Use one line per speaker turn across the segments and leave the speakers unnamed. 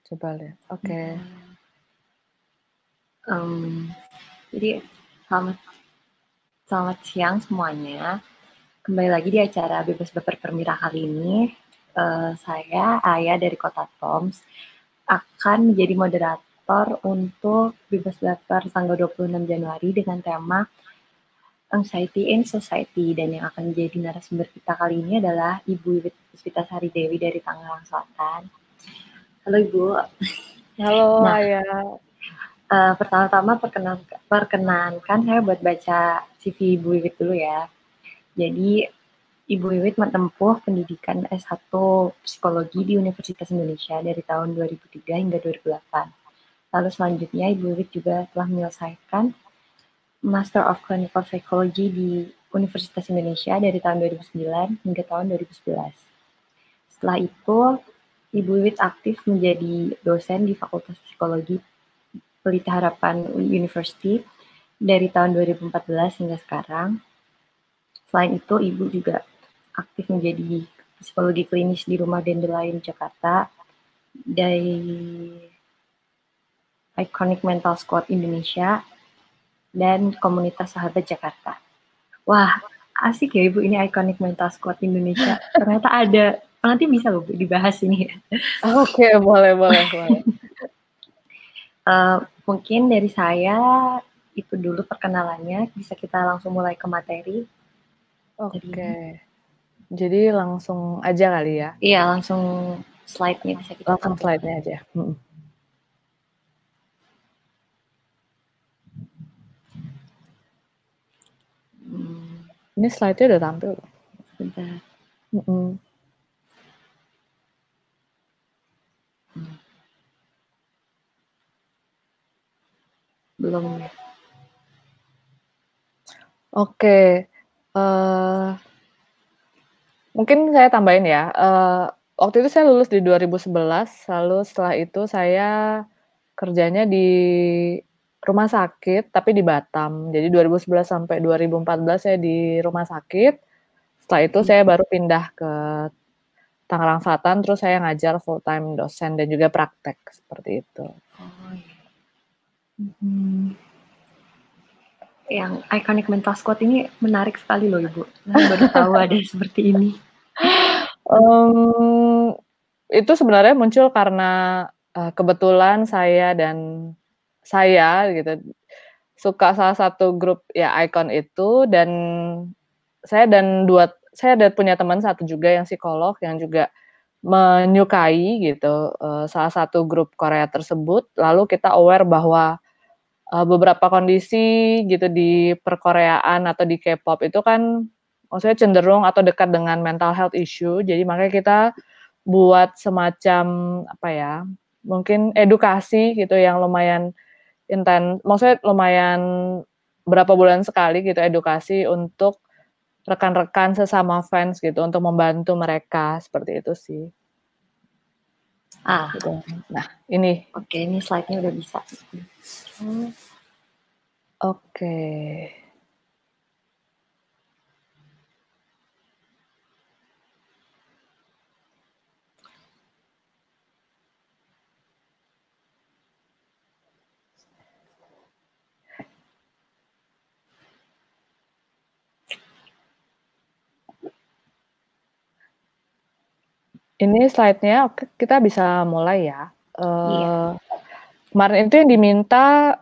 Coba lihat. Oke.
Jadi selamat siang semuanya. Kembali lagi di acara Bebas Baper Permira kali ini. Saya Aya dari Kota Toms akan menjadi moderator untuk Bebas Baper tanggal 26 Januari dengan tema Anxiety in Society, dan yang akan menjadi narasumber kita kali ini adalah Ibu Puspitasari Dewi dari Tangerang Selatan. Halo Ibu.
Halo
Nah,
Aya.
Pertama-tama perkenankan saya buat baca CV Ibu Wiwit dulu ya. Jadi Ibu Wiwit menempuh pendidikan S1 Psikologi di Universitas Indonesia dari tahun 2003 hingga 2008. Lalu selanjutnya Ibu Wiwit juga telah menyelesaikan Master of Clinical Psychology di Universitas Indonesia dari tahun 2009 hingga tahun 2011. Setelah itu, Ibu Wiwit aktif menjadi dosen di Fakultas Psikologi Pelita Harapan University dari tahun 2014 hingga sekarang. Selain itu, Ibu juga aktif menjadi psikologi klinis di Rumah Dandelion Jakarta, dari Iconic Mental Squad Indonesia, dan Komunitas Sahabat Jakarta. Wah, asik ya Ibu ini Iconic Mental Squad Indonesia. Ternyata ada, nanti bisa loh Bu dibahas ini.
Oke, boleh.
Mungkin dari saya itu dulu perkenalannya, bisa kita langsung mulai ke materi.
Oke. Jadi langsung aja kali ya?
Iya, langsung slide-nya bisa kita
langsung slide-nya aja. Ini slide-nya udah tampil.
Bentar. Belum.
Oke. Mungkin saya tambahin ya. Waktu itu saya lulus di 2011, lalu setelah itu saya kerjanya di rumah sakit, tapi di Batam. Jadi 2011 sampai 2014 saya di rumah sakit. Setelah itu saya baru pindah ke Tangerang Selatan, terus saya ngajar full time dosen dan juga praktek seperti itu.
Yang Iconic Mental Squad ini menarik sekali loh Ibu. Baru tahu ada seperti ini.
Itu sebenarnya muncul karena kebetulan saya gitu suka salah satu grup ya Icon itu, dan saya punya teman satu juga yang psikolog yang juga menyukai gitu salah satu grup Korea tersebut. Lalu kita aware bahwa beberapa kondisi gitu di perkoreaan atau di K-pop itu kan maksudnya cenderung atau dekat dengan mental health issue. Jadi makanya kita buat semacam mungkin edukasi gitu yang lumayan intens, maksudnya lumayan berapa bulan sekali gitu edukasi untuk rekan-rekan sesama fans gitu untuk membantu mereka, seperti itu sih. Gitu. Nah, ini.
Oke, ini slide-nya udah bisa.
Oke. Ini slide-nya, oke, kita bisa mulai ya. Kemarin itu yang diminta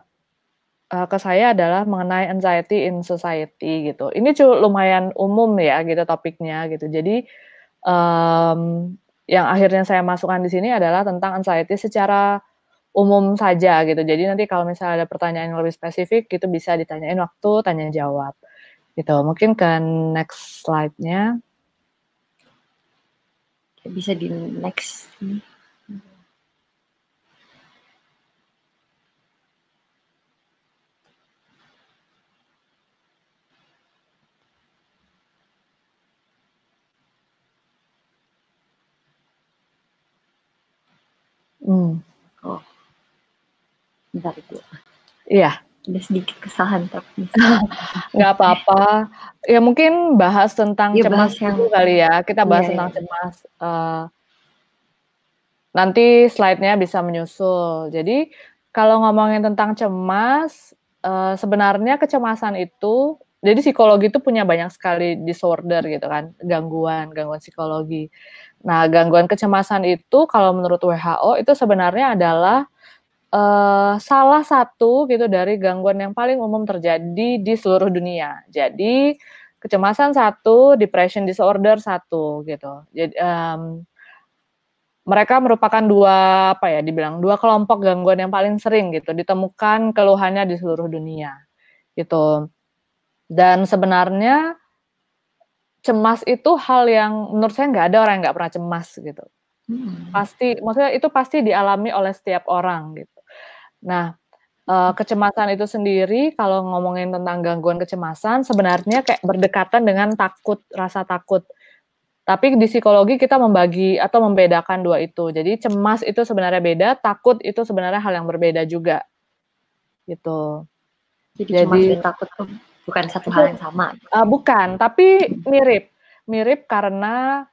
ke saya adalah mengenai anxiety in society gitu. Ini lumayan umum ya gitu topiknya gitu. Jadi yang akhirnya saya masukkan di sini adalah tentang anxiety secara umum saja gitu. Jadi nanti kalau misalnya ada pertanyaan yang lebih spesifik gitu bisa ditanyain waktu tanya jawab gitu. Mungkin ke next slide-nya.
Bisa di next. Oh, bentar Ibu.
Iya.
Ada sedikit kesalahan tapi.
Nggak apa-apa. Ya mungkin bahas tentang cemas dulu kali ya. Kita bahas tentang cemas. nanti slide-nya bisa menyusul. Jadi kalau ngomongin tentang cemas, sebenarnya kecemasan itu, jadi psikologi itu punya banyak sekali disorder gitu kan, gangguan psikologi. Nah, gangguan kecemasan itu kalau menurut WHO itu sebenarnya adalah salah satu gitu dari gangguan yang paling umum terjadi di seluruh dunia. Jadi kecemasan satu, depression disorder satu gitu. Jadi mereka merupakan dibilang dua kelompok gangguan yang paling sering gitu ditemukan keluhannya di seluruh dunia gitu. Dan sebenarnya cemas itu hal yang menurut saya nggak ada orang yang nggak pernah cemas gitu. Pasti, maksudnya itu pasti dialami oleh setiap orang gitu. Nah, kecemasan itu sendiri kalau ngomongin tentang gangguan kecemasan sebenarnya kayak berdekatan dengan takut, rasa takut. Tapi di psikologi kita membagi atau membedakan dua itu. Jadi cemas itu sebenarnya beda, takut itu sebenarnya hal yang berbeda juga. Gitu.
Jadi cemas dan takut tuh bukan satu hal yang sama?
Bukan, tapi mirip. Mirip karena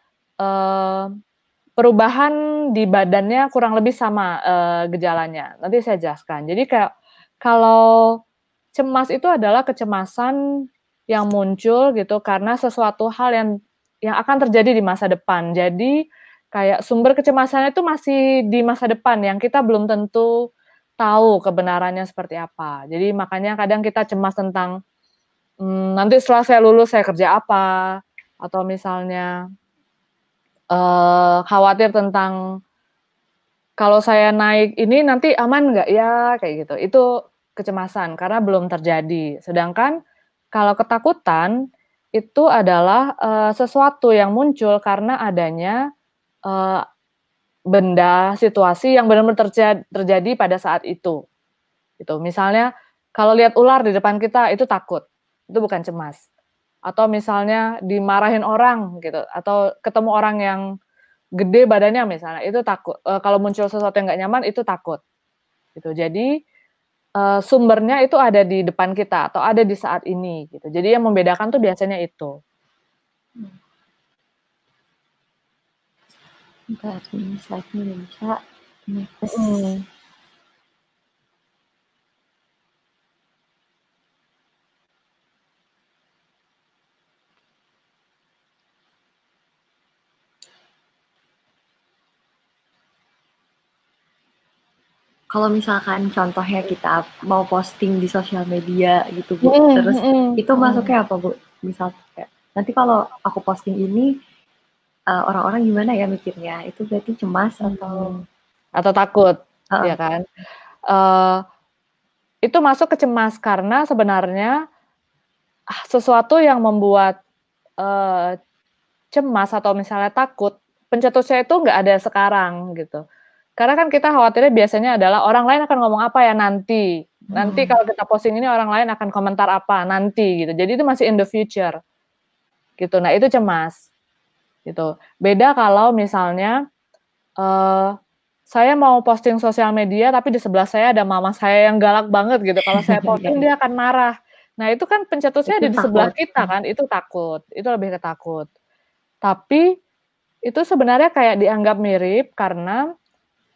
perubahan di badannya kurang lebih sama gejalanya. Nanti saya jelaskan. Jadi kayak kalau cemas itu adalah kecemasan yang muncul gitu karena sesuatu hal yang akan terjadi di masa depan. Jadi kayak sumber kecemasannya itu masih di masa depan yang kita belum tentu tahu kebenarannya seperti apa. Jadi makanya kadang kita cemas tentang nanti setelah saya lulus saya kerja apa, atau misalnya khawatir tentang kalau saya naik ini nanti aman nggak ya, kayak gitu. Itu kecemasan karena belum terjadi. Sedangkan kalau ketakutan itu adalah sesuatu yang muncul karena adanya benda, situasi yang benar-benar terjadi pada saat itu. Gitu. Misalnya kalau lihat ular di depan kita itu takut, itu bukan cemas. Atau misalnya dimarahin orang gitu, atau ketemu orang yang gede badannya misalnya, itu takut. Kalau muncul sesuatu yang nggak nyaman itu takut. Gitu. Jadi sumbernya itu ada di depan kita atau ada di saat ini gitu. Jadi yang membedakan tuh biasanya itu.
Bentar, ini slide-nya udah bisa. Next. Kalau misalkan contohnya kita mau posting di sosial media gitu Bu, terus itu masuknya apa Bu? Misal kayak nanti kalau aku posting ini orang-orang gimana ya mikirnya? Itu berarti cemas
atau takut, ya kan? Itu masuk ke cemas karena sebenarnya sesuatu yang membuat cemas atau misalnya takut, pencetusnya itu nggak ada sekarang gitu. Karena kan kita khawatirnya biasanya adalah orang lain akan ngomong apa ya nanti. Nanti kalau kita posting ini orang lain akan komentar apa nanti gitu. Jadi itu masih in the future. Gitu. Nah, itu cemas. Gitu. Beda kalau misalnya saya mau posting sosial media tapi di sebelah saya ada mama saya yang galak banget gitu. Kalau saya posting dia akan marah. Nah, itu kan pencetusnya ada di sebelah kita kan, itu takut. Itu lebih ke takut. Tapi itu sebenarnya kayak dianggap mirip karena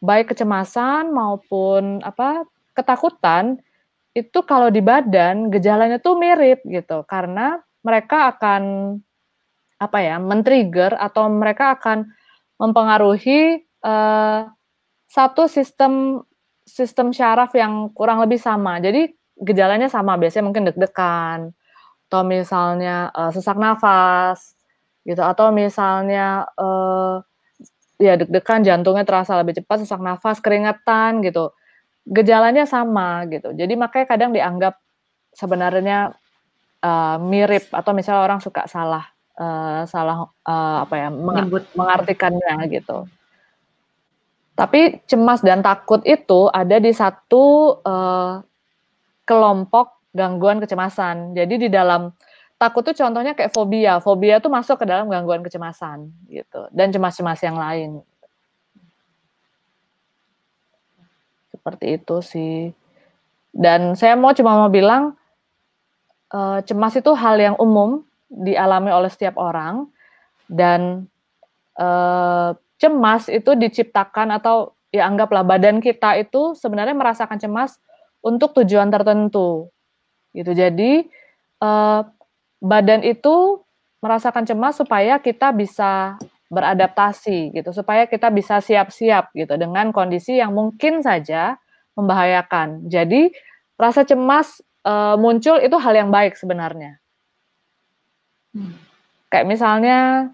baik kecemasan maupun ketakutan itu kalau di badan gejalanya tuh mirip gitu karena mereka akan men-trigger atau mereka akan mempengaruhi satu sistem syaraf yang kurang lebih sama. Jadi gejalanya sama, biasanya mungkin deg-degan atau misalnya sesak nafas gitu atau misalnya ya deg-degan, jantungnya terasa lebih cepat, sesak nafas, keringetan gitu. Gejalanya sama gitu. Jadi makanya kadang dianggap sebenarnya mirip atau misalnya orang suka salah mengartikannya gitu. Tapi cemas dan takut itu ada di satu kelompok gangguan kecemasan. Jadi di dalam takut tuh contohnya kayak fobia. Fobia tuh masuk ke dalam gangguan kecemasan gitu. Dan cemas-cemas yang lain. Seperti itu sih. Dan saya cuma mau bilang cemas itu hal yang umum dialami oleh setiap orang dan cemas itu diciptakan atau ya anggaplah badan kita itu sebenarnya merasakan cemas untuk tujuan tertentu, gitu. Jadi, badan itu merasakan cemas supaya kita bisa beradaptasi gitu, supaya kita bisa siap-siap gitu dengan kondisi yang mungkin saja membahayakan. Jadi, rasa cemas, muncul itu hal yang baik sebenarnya. Kayak misalnya,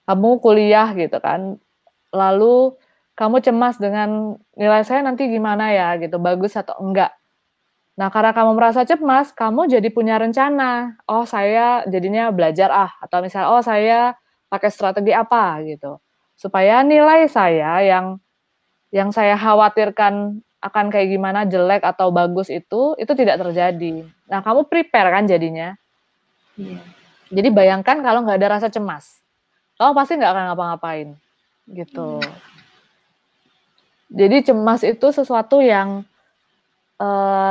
kamu kuliah gitu kan, lalu kamu cemas dengan nilai saya nanti gimana ya gitu, bagus atau enggak. Nah, karena kamu merasa cemas, kamu jadi punya rencana, "Oh, saya jadinya belajar atau misalnya, "Oh, saya pakai strategi apa," gitu. Supaya nilai saya yang saya khawatirkan akan kayak gimana, jelek atau bagus itu tidak terjadi. Nah, kamu prepare kan jadinya.
Iya.
Jadi bayangkan kalau nggak ada rasa cemas, kamu pasti nggak akan ngapa-ngapain, gitu. Jadi cemas itu sesuatu yang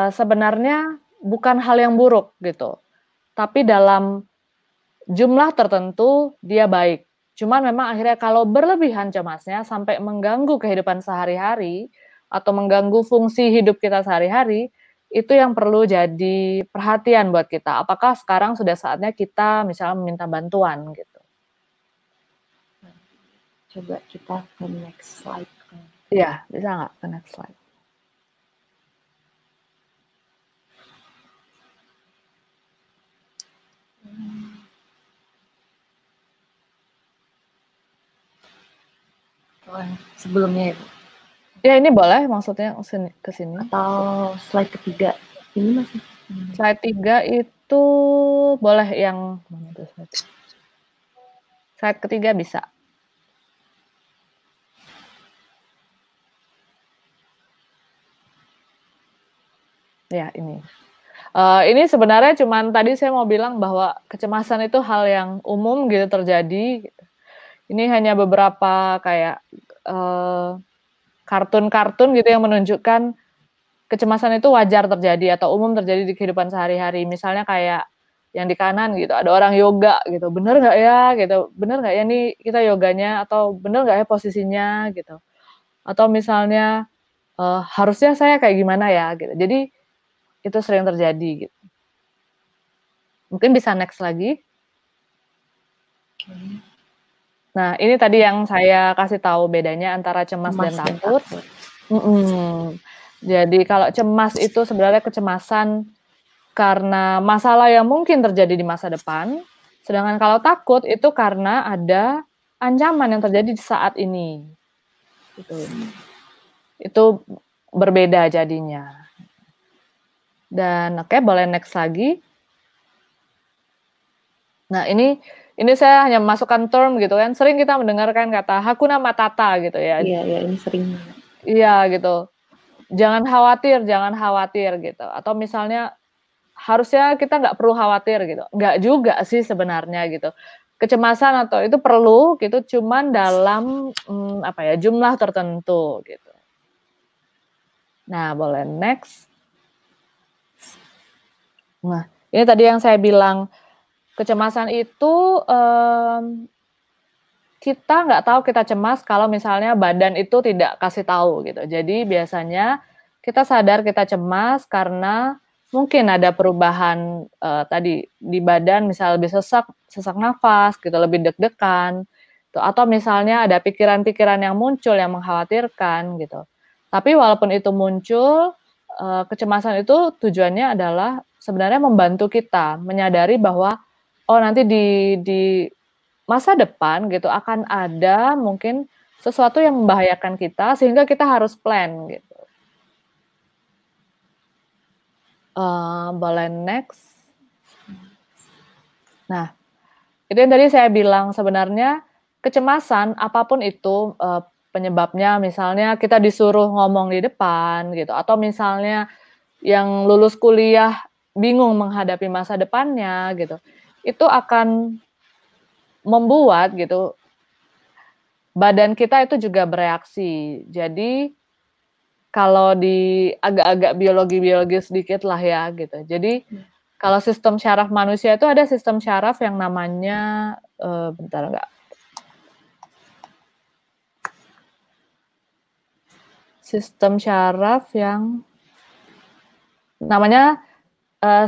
sebenarnya bukan hal yang buruk gitu, tapi dalam jumlah tertentu dia baik. Cuman memang akhirnya kalau berlebihan cemasnya sampai mengganggu kehidupan sehari-hari atau mengganggu fungsi hidup kita sehari-hari, itu yang perlu jadi perhatian buat kita. Apakah sekarang sudah saatnya kita misalnya meminta bantuan gitu.
Coba kita ke next slide.
Iya, bisa nggak ke next slide?
Sebelumnya ya, Bu?
Ya ini boleh maksudnya ke sini.
Atau slide ketiga? Ini masih.
Slide 3 itu boleh yang mana tuh slide? Slide ketiga bisa. Ya ini. Ini sebenarnya cuman tadi saya mau bilang bahwa kecemasan itu hal yang umum gitu terjadi. Ini hanya beberapa kayak kartun-kartun gitu yang menunjukkan kecemasan itu wajar terjadi atau umum terjadi di kehidupan sehari-hari. Misalnya kayak yang di kanan gitu, ada orang yoga gitu, bener nggak ya gitu, bener nggak ya nih kita yoganya, atau bener nggak ya posisinya gitu. Atau misalnya, harusnya saya kayak gimana ya gitu. Jadi itu sering terjadi gitu. Mungkin bisa next lagi. Nah, ini tadi yang saya kasih tahu bedanya antara cemas dan takut. Jadi kalau cemas itu sebenarnya kecemasan karena masalah yang mungkin terjadi di masa depan, sedangkan kalau takut itu karena ada ancaman yang terjadi di saat ini. Gitu. Itu berbeda jadinya. Dan oke, boleh next lagi. Nah, ini saya hanya memasukkan term gitu kan, sering kita mendengarkan kata Hakuna Matata gitu ya.
Iya, ini sering.
Iya gitu. Jangan khawatir gitu. Atau misalnya harusnya kita nggak perlu khawatir gitu. Nggak juga sih sebenarnya gitu. Kecemasan atau itu perlu gitu, cuman dalam jumlah tertentu gitu. Nah, boleh next. Nah, ini tadi yang saya bilang, kecemasan itu kita nggak tahu kita cemas kalau misalnya badan itu tidak kasih tahu gitu. Jadi biasanya kita sadar kita cemas karena mungkin ada perubahan tadi di badan, misal lebih sesak nafas gitu, lebih deg-degan, atau misalnya ada pikiran-pikiran yang muncul yang mengkhawatirkan gitu. Tapi walaupun itu muncul, kecemasan itu tujuannya adalah sebenarnya membantu kita menyadari bahwa oh nanti di masa depan gitu akan ada mungkin sesuatu yang membahayakan kita sehingga kita harus plan gitu. Boleh next. Nah, itu yang tadi saya bilang sebenarnya kecemasan apapun itu penyebabnya, misalnya kita disuruh ngomong di depan gitu, atau misalnya yang lulus kuliah bingung menghadapi masa depannya gitu, itu akan membuat gitu badan kita itu juga bereaksi. Jadi kalau di agak-agak biologi sedikit lah ya gitu. Jadi kalau sistem syaraf manusia itu ada sistem syaraf yang namanya bentar enggak. Sistem syaraf yang namanya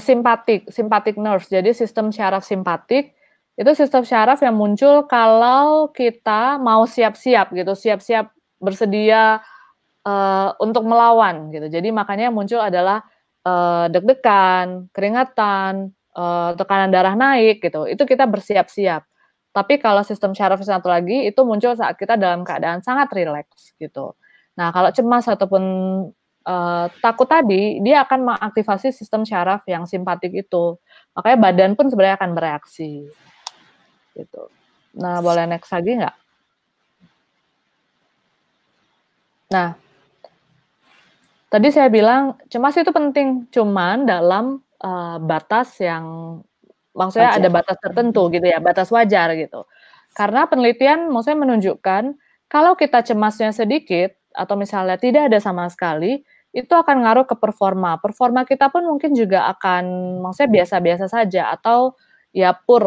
sympathetic nerves. Jadi sistem syaraf simpatik itu sistem syaraf yang muncul kalau kita mau siap-siap gitu, siap-siap bersedia untuk melawan gitu. Jadi makanya yang muncul adalah deg-degan, keringatan, tekanan darah naik gitu. Itu kita bersiap-siap. Tapi kalau sistem syaraf yang satu lagi itu muncul saat kita dalam keadaan sangat rileks gitu. Nah, kalau cemas ataupun takut tadi, dia akan mengaktifasi sistem syaraf yang simpatik itu. Makanya badan pun sebenarnya akan bereaksi. Gitu. Nah, boleh next lagi nggak? Nah, tadi saya bilang cemas itu penting, cuman dalam batas yang maksudnya
Wajar.
ada batas tertentu gitu ya, batas wajar gitu. Karena penelitian maksudnya menunjukkan kalau kita cemasnya sedikit atau misalnya tidak ada sama sekali, itu akan ngaruh ke performa. Performa kita pun mungkin juga akan maksudnya biasa-biasa saja atau ya poor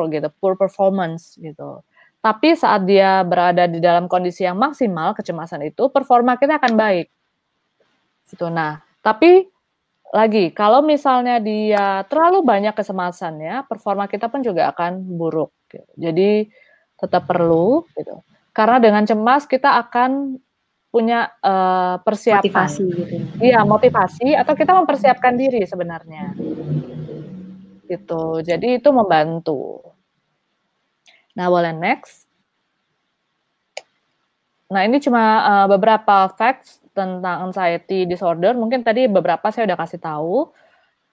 performance gitu. Tapi saat dia berada di dalam kondisi yang maksimal kecemasan itu, performa kita akan baik. Gitu. Nah, tapi lagi, kalau misalnya dia terlalu banyak kecemasannya, performa kita pun juga akan buruk. Gitu. Jadi tetap perlu, gitu. Karena dengan cemas kita akan punya persiapan.
Motivasi gitu.
Iya, motivasi atau kita mempersiapkan diri sebenarnya. Gitu. Jadi itu membantu. Nah, boleh next. Nah, ini cuma beberapa facts tentang anxiety disorder. Mungkin tadi beberapa saya udah kasih tahu.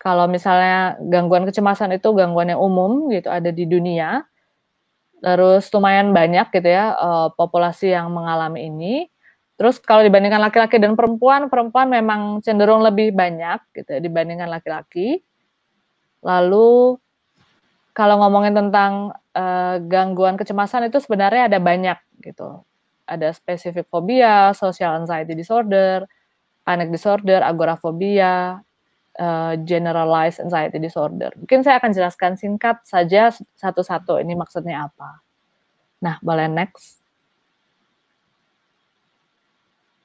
Kalau misalnya gangguan kecemasan itu gangguan yang umum gitu ada di dunia, terus lumayan banyak gitu ya populasi yang mengalami ini. Terus kalau dibandingkan laki-laki dan perempuan, perempuan memang cenderung lebih banyak gitu ya, dibandingkan laki-laki. Lalu kalau ngomongin tentang gangguan kecemasan itu sebenarnya ada banyak gitu. Ada specific phobia, social anxiety disorder, panic disorder, agorafobia, generalized anxiety disorder. Mungkin saya akan jelaskan singkat saja satu-satu ini maksudnya apa. Nah, boleh next.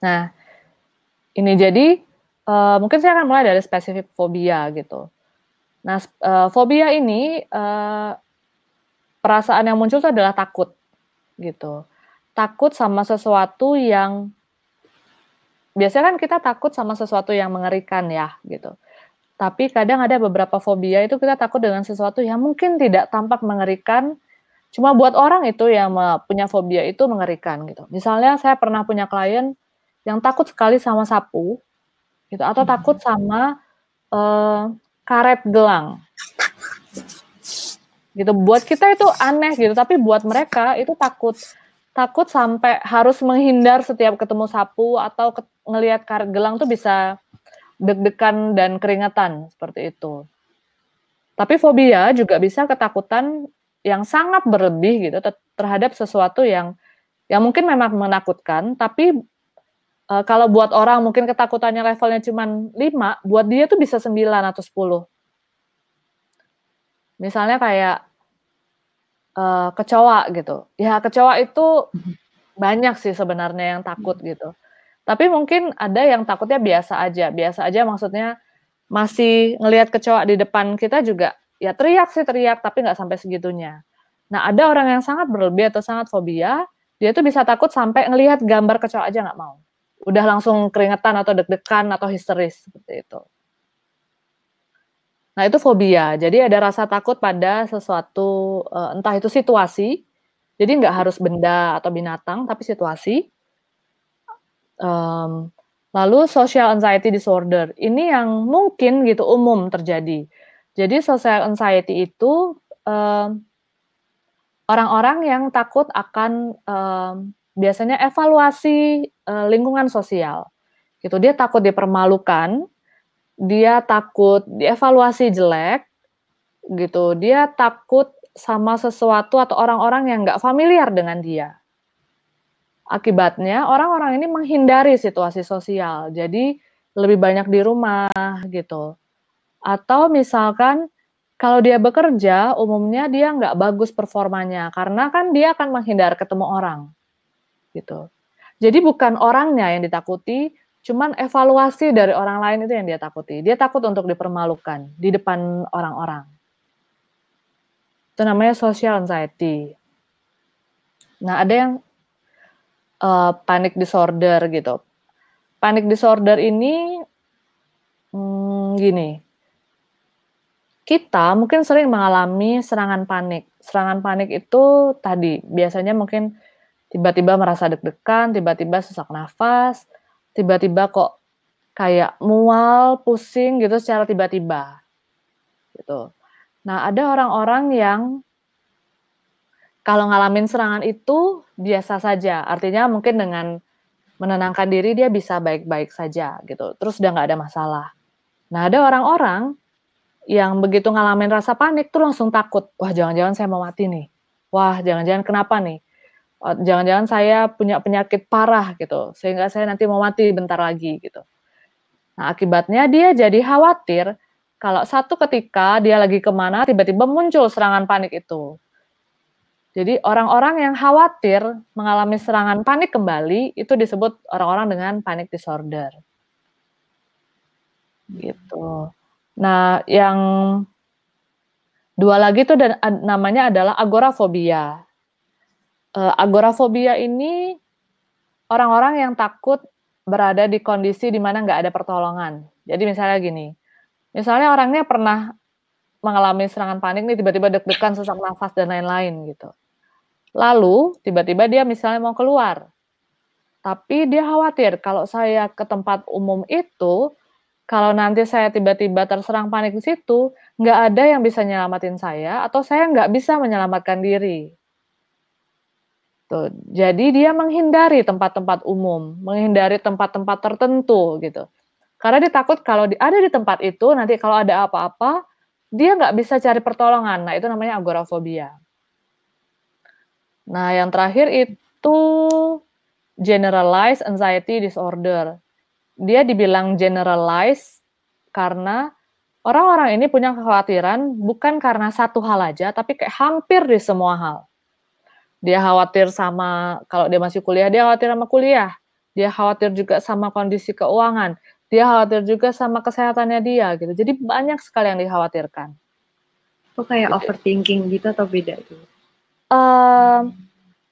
Nah, ini jadi mungkin saya akan mulai dari spesifik fobia gitu. Nah, fobia ini perasaan yang muncul itu adalah takut gitu. Takut sama sesuatu yang biasanya kan kita takut sama sesuatu yang mengerikan ya gitu. Tapi kadang ada beberapa fobia itu kita takut dengan sesuatu yang mungkin tidak tampak mengerikan, cuma buat orang itu yang punya fobia itu mengerikan gitu. Misalnya saya pernah punya klien yang takut sekali sama sapu, gitu, atau takut sama karet gelang. Gitu. Buat kita itu aneh gitu, tapi buat mereka itu takut sampai harus menghindar setiap ketemu sapu atau ngelihat karet gelang tuh bisa deg-degan dan keringetan seperti itu. Tapi fobia juga bisa ketakutan yang sangat berlebih gitu terhadap sesuatu yang mungkin memang menakutkan, tapi kalau buat orang mungkin ketakutannya levelnya cuma 5, buat dia tuh bisa 9 atau 10. Misalnya kayak kecoa gitu. Ya kecoa itu banyak sih sebenarnya yang takut gitu. Tapi mungkin ada yang takutnya biasa aja. Biasa aja maksudnya masih ngelihat kecoa di depan kita juga ya teriak sih teriak, tapi nggak sampai segitunya. Nah, ada orang yang sangat berlebih atau sangat fobia, dia tuh bisa takut sampai ngelihat gambar kecoa aja nggak mau. Udah langsung keringetan atau deg-degan atau histeris seperti itu. Nah, itu fobia. Jadi ada rasa takut pada sesuatu, entah itu situasi, jadi nggak harus benda atau binatang, tapi situasi. Lalu social anxiety disorder, ini yang mungkin gitu umum terjadi. Jadi social anxiety itu orang-orang yang takut akan biasanya evaluasi lingkungan sosial. Gitu. Dia takut dipermalukan, dia takut dievaluasi jelek, gitu. Dia takut sama sesuatu atau orang-orang yang nggak familiar dengan dia. Akibatnya orang-orang ini menghindari situasi sosial, jadi lebih banyak di rumah gitu. Atau misalkan kalau dia bekerja, umumnya dia nggak bagus performanya karena kan dia akan menghindar ketemu orang gitu. Jadi bukan orangnya yang ditakuti, Cuman evaluasi dari orang lain itu yang dia takuti. Dia takut untuk dipermalukan di depan orang-orang. Itu namanya social anxiety. Nah, ada yang panic disorder gitu. Panic disorder ini gini, kita mungkin sering mengalami serangan panik. Serangan panik itu tadi, biasanya mungkin tiba-tiba merasa deg-degan, tiba-tiba sesak nafas, tiba-tiba kok kayak mual, pusing gitu secara tiba-tiba, gitu. Nah, ada orang-orang yang kalau ngalamin serangan itu biasa saja, artinya mungkin dengan menenangkan diri dia bisa baik-baik saja gitu, terus udah nggak ada masalah. Nah, ada orang-orang yang begitu ngalamin rasa panik tuh langsung takut, "Wah, jangan-jangan saya mau mati nih. Wah, jangan-jangan kenapa nih? Jangan-jangan saya punya penyakit parah gitu, sehingga saya nanti mau mati bentar lagi," gitu. Nah, akibatnya dia jadi khawatir kalau satu ketika dia lagi kemana tiba-tiba muncul serangan panik itu. Jadi orang-orang yang khawatir mengalami serangan panik kembali, itu disebut orang-orang dengan panic disorder. Gitu. Nah, yang dua lagi tuh namanya adalah agorafobia. Agorafobia ini orang-orang yang takut berada di kondisi di mana nggak ada pertolongan. Jadi misalnya gini, misalnya orangnya pernah mengalami serangan panik nih, tiba-tiba deg-degan, sesak nafas, dan lain-lain gitu. Lalu tiba-tiba dia misalnya mau keluar, tapi dia khawatir kalau saya ke tempat umum itu, kalau nanti saya tiba-tiba terserang panik di situ, nggak ada yang bisa nyelamatin saya atau saya nggak bisa menyelamatkan diri. Tuh, jadi dia menghindari tempat-tempat umum, menghindari tempat-tempat tertentu gitu. Karena dia takut kalau ada di tempat itu, nanti kalau ada apa-apa, dia nggak bisa cari pertolongan. Nah, itu namanya agorafobia. Nah, yang terakhir itu generalized anxiety disorder. Dia dibilang generalized karena orang-orang ini punya kekhawatiran bukan karena satu hal aja, tapi kayak hampir di semua hal. Dia khawatir sama kalau dia masih kuliah, dia khawatir sama kuliah. Dia khawatir juga sama kondisi keuangan. Dia khawatir juga sama kesehatannya dia gitu. Jadi banyak sekali yang dikhawatirkan.
Itu kayak
Gitu.
overthinking gitu atau beda tuh?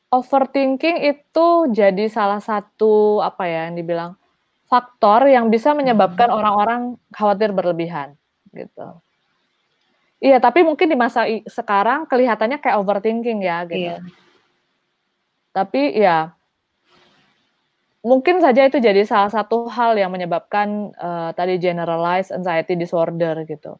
Overthinking itu jadi salah satu apa ya yang dibilang faktor yang bisa menyebabkan orang-orang khawatir berlebihan gitu. Iya, tapi mungkin di masa sekarang kelihatannya kayak overthinking ya gitu.
Iya.
Tapi ya mungkin saja itu jadi salah satu hal yang menyebabkan tadi generalized anxiety disorder gitu.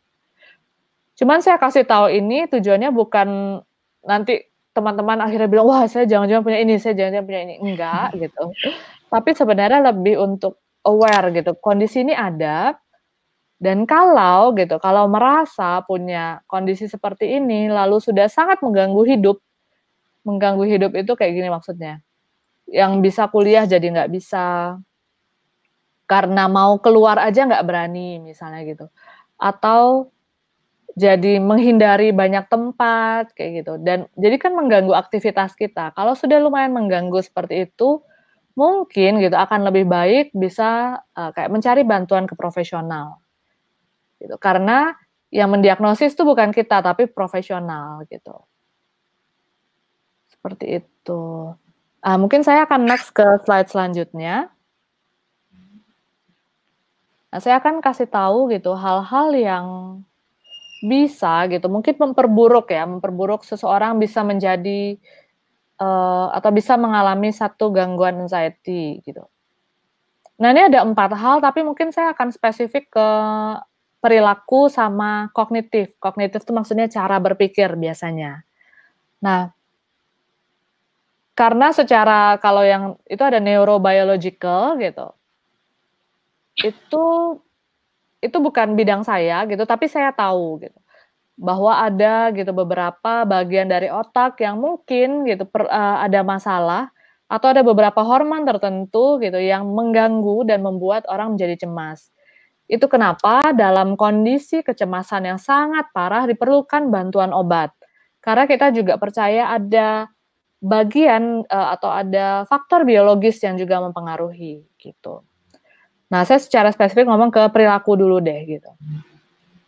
Cuman saya kasih tahu ini tujuannya bukan nanti teman-teman akhirnya bilang, "Wah, saya jangan-jangan punya ini, saya jangan-jangan punya ini." Enggak gitu. Tapi sebenarnya lebih untuk aware gitu, kondisi ini ada dan kalau merasa punya kondisi seperti ini, lalu sudah sangat mengganggu hidup itu kayak gini maksudnya, yang bisa kuliah jadi nggak bisa, karena mau keluar aja nggak berani misalnya gitu, atau jadi menghindari banyak tempat kayak gitu dan jadi kan mengganggu aktivitas kita. Kalau sudah lumayan mengganggu seperti itu, mungkin gitu akan lebih baik bisa, kayak mencari bantuan ke profesional, gitu. Karena yang mendiagnosis itu bukan kita, tapi profesional gitu. Seperti itu. Mungkin saya akan next ke slide selanjutnya. Nah, saya akan kasih tahu gitu hal-hal yang bisa gitu, mungkin memperburuk seseorang bisa menjadi, atau bisa mengalami satu gangguan anxiety gitu. Nah, ini ada 4 hal, tapi mungkin saya akan spesifik ke perilaku sama kognitif. Kognitif itu maksudnya cara berpikir biasanya. Nah, karena secara kalau yang itu ada neurobiological gitu, itu itu bukan bidang saya gitu, tapi saya tahu gitu, bahwa ada gitu beberapa bagian dari otak yang mungkin gitu ada masalah atau ada beberapa hormon tertentu gitu yang mengganggu dan membuat orang menjadi cemas. Itu kenapa dalam kondisi kecemasan yang sangat parah diperlukan bantuan obat. Karena kita juga percaya ada bagian, atau ada faktor biologis yang juga mempengaruhi, gitu. Nah, saya secara spesifik ngomong ke perilaku dulu deh gitu.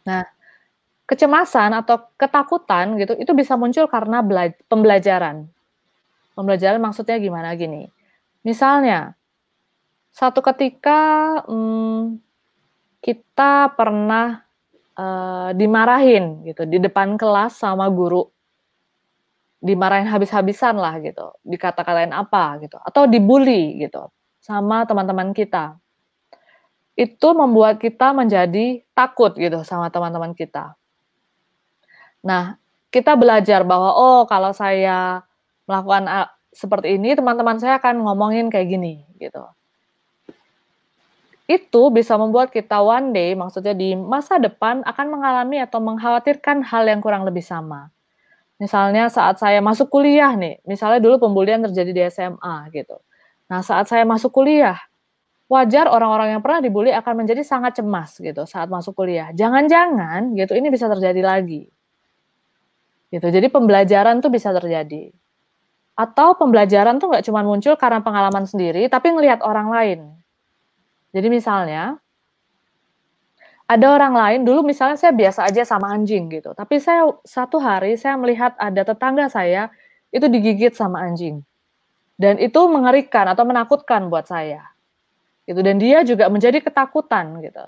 Nah, kecemasan atau ketakutan gitu, itu bisa muncul karena pembelajaran. Pembelajaran maksudnya gimana? Gini, misalnya satu ketika, kita pernah, dimarahin gitu di depan kelas sama guru, dimarahin habis-habisan lah gitu, dikata-katain apa gitu, atau dibully gitu sama teman-teman kita. Itu membuat kita menjadi takut gitu sama teman-teman kita. Nah, kita belajar bahwa, oh kalau saya melakukan seperti ini, teman-teman saya akan ngomongin kayak gini, gitu. Itu bisa membuat kita one day, maksudnya di masa depan akan mengalami atau mengkhawatirkan hal yang kurang lebih sama. Misalnya saat saya masuk kuliah nih, misalnya dulu pembulian terjadi di SMA gitu. Nah, saat saya masuk kuliah, wajar orang-orang yang pernah dibully akan menjadi sangat cemas gitu saat masuk kuliah. Jangan-jangan gitu ini bisa terjadi lagi. Gitu. Jadi pembelajaran tuh bisa terjadi. Atau pembelajaran tuh nggak cuma muncul karena pengalaman sendiri, tapi ngelihat orang lain. Jadi misalnya, ada orang lain, dulu misalnya saya biasa aja sama anjing gitu, tapi satu hari saya melihat ada tetangga saya, itu digigit sama anjing. Dan itu mengerikan atau menakutkan buat saya. Gitu, dan dia juga menjadi ketakutan gitu.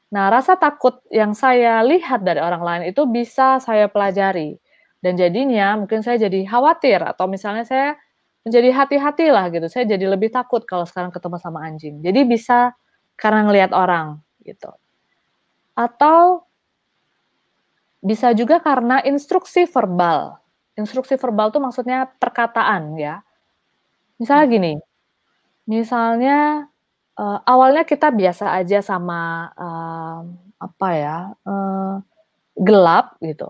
Nah, rasa takut yang saya lihat dari orang lain itu bisa saya pelajari. Dan jadinya mungkin saya jadi khawatir atau misalnya saya menjadi hati-hatilah gitu. Saya jadi lebih takut kalau sekarang ketemu sama anjing. Jadi bisa karena ngelihat orang gitu. Atau bisa juga karena instruksi verbal. Instruksi verbal itu maksudnya perkataan ya. Misalnya gini, misalnya awalnya kita biasa aja sama, apa ya, gelap gitu.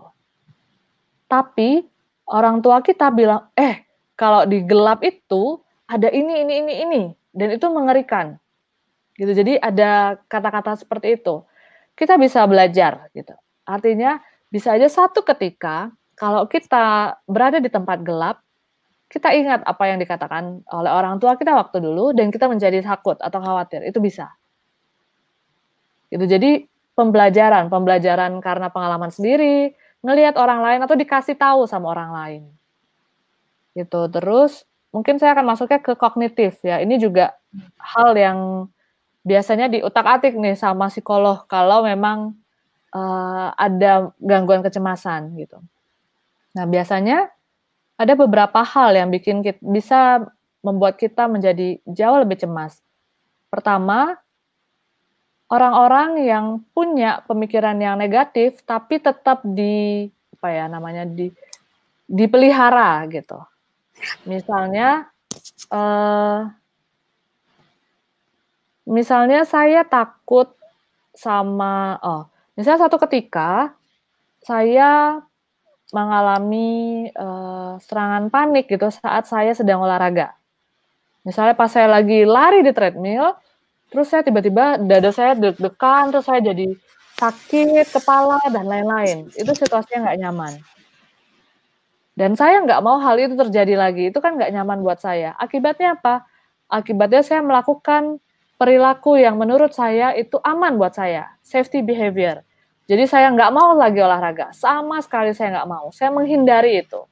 Tapi orang tua kita bilang, kalau di gelap itu ada ini, dan itu mengerikan." Gitu. Jadi ada kata-kata seperti itu. Kita bisa belajar gitu. Artinya bisa aja satu ketika kalau kita berada di tempat gelap, kita ingat apa yang dikatakan oleh orang tua kita waktu dulu dan kita menjadi takut atau khawatir, itu bisa. Gitu. Jadi pembelajaran karena pengalaman sendiri, ngelihat orang lain atau dikasih tahu sama orang lain. Gitu. Terus mungkin saya akan masuknya ke kognitif ya, ini juga hal yang biasanya diutak-atik nih sama psikolog kalau memang, ada gangguan kecemasan gitu. Nah, biasanya ada beberapa hal yang bikin bisa membuat kita menjadi jauh lebih cemas. Pertama, orang-orang yang punya pemikiran yang negatif tapi tetap apa ya namanya, dipelihara gitu. Misalnya, saya takut sama misalnya satu ketika saya mengalami, serangan panik gitu saat saya sedang olahraga. Misalnya pas saya lagi lari di treadmill, terus saya tiba-tiba dada saya deg-degan, terus saya jadi sakit kepala dan lain-lain. Itu situasinya nggak nyaman. Dan saya nggak mau hal itu terjadi lagi, itu kan nggak nyaman buat saya. Akibatnya apa? Akibatnya saya melakukan perilaku yang menurut saya itu aman buat saya, safety behavior. Jadi saya nggak mau lagi olahraga, sama sekali saya nggak mau, saya menghindari itu.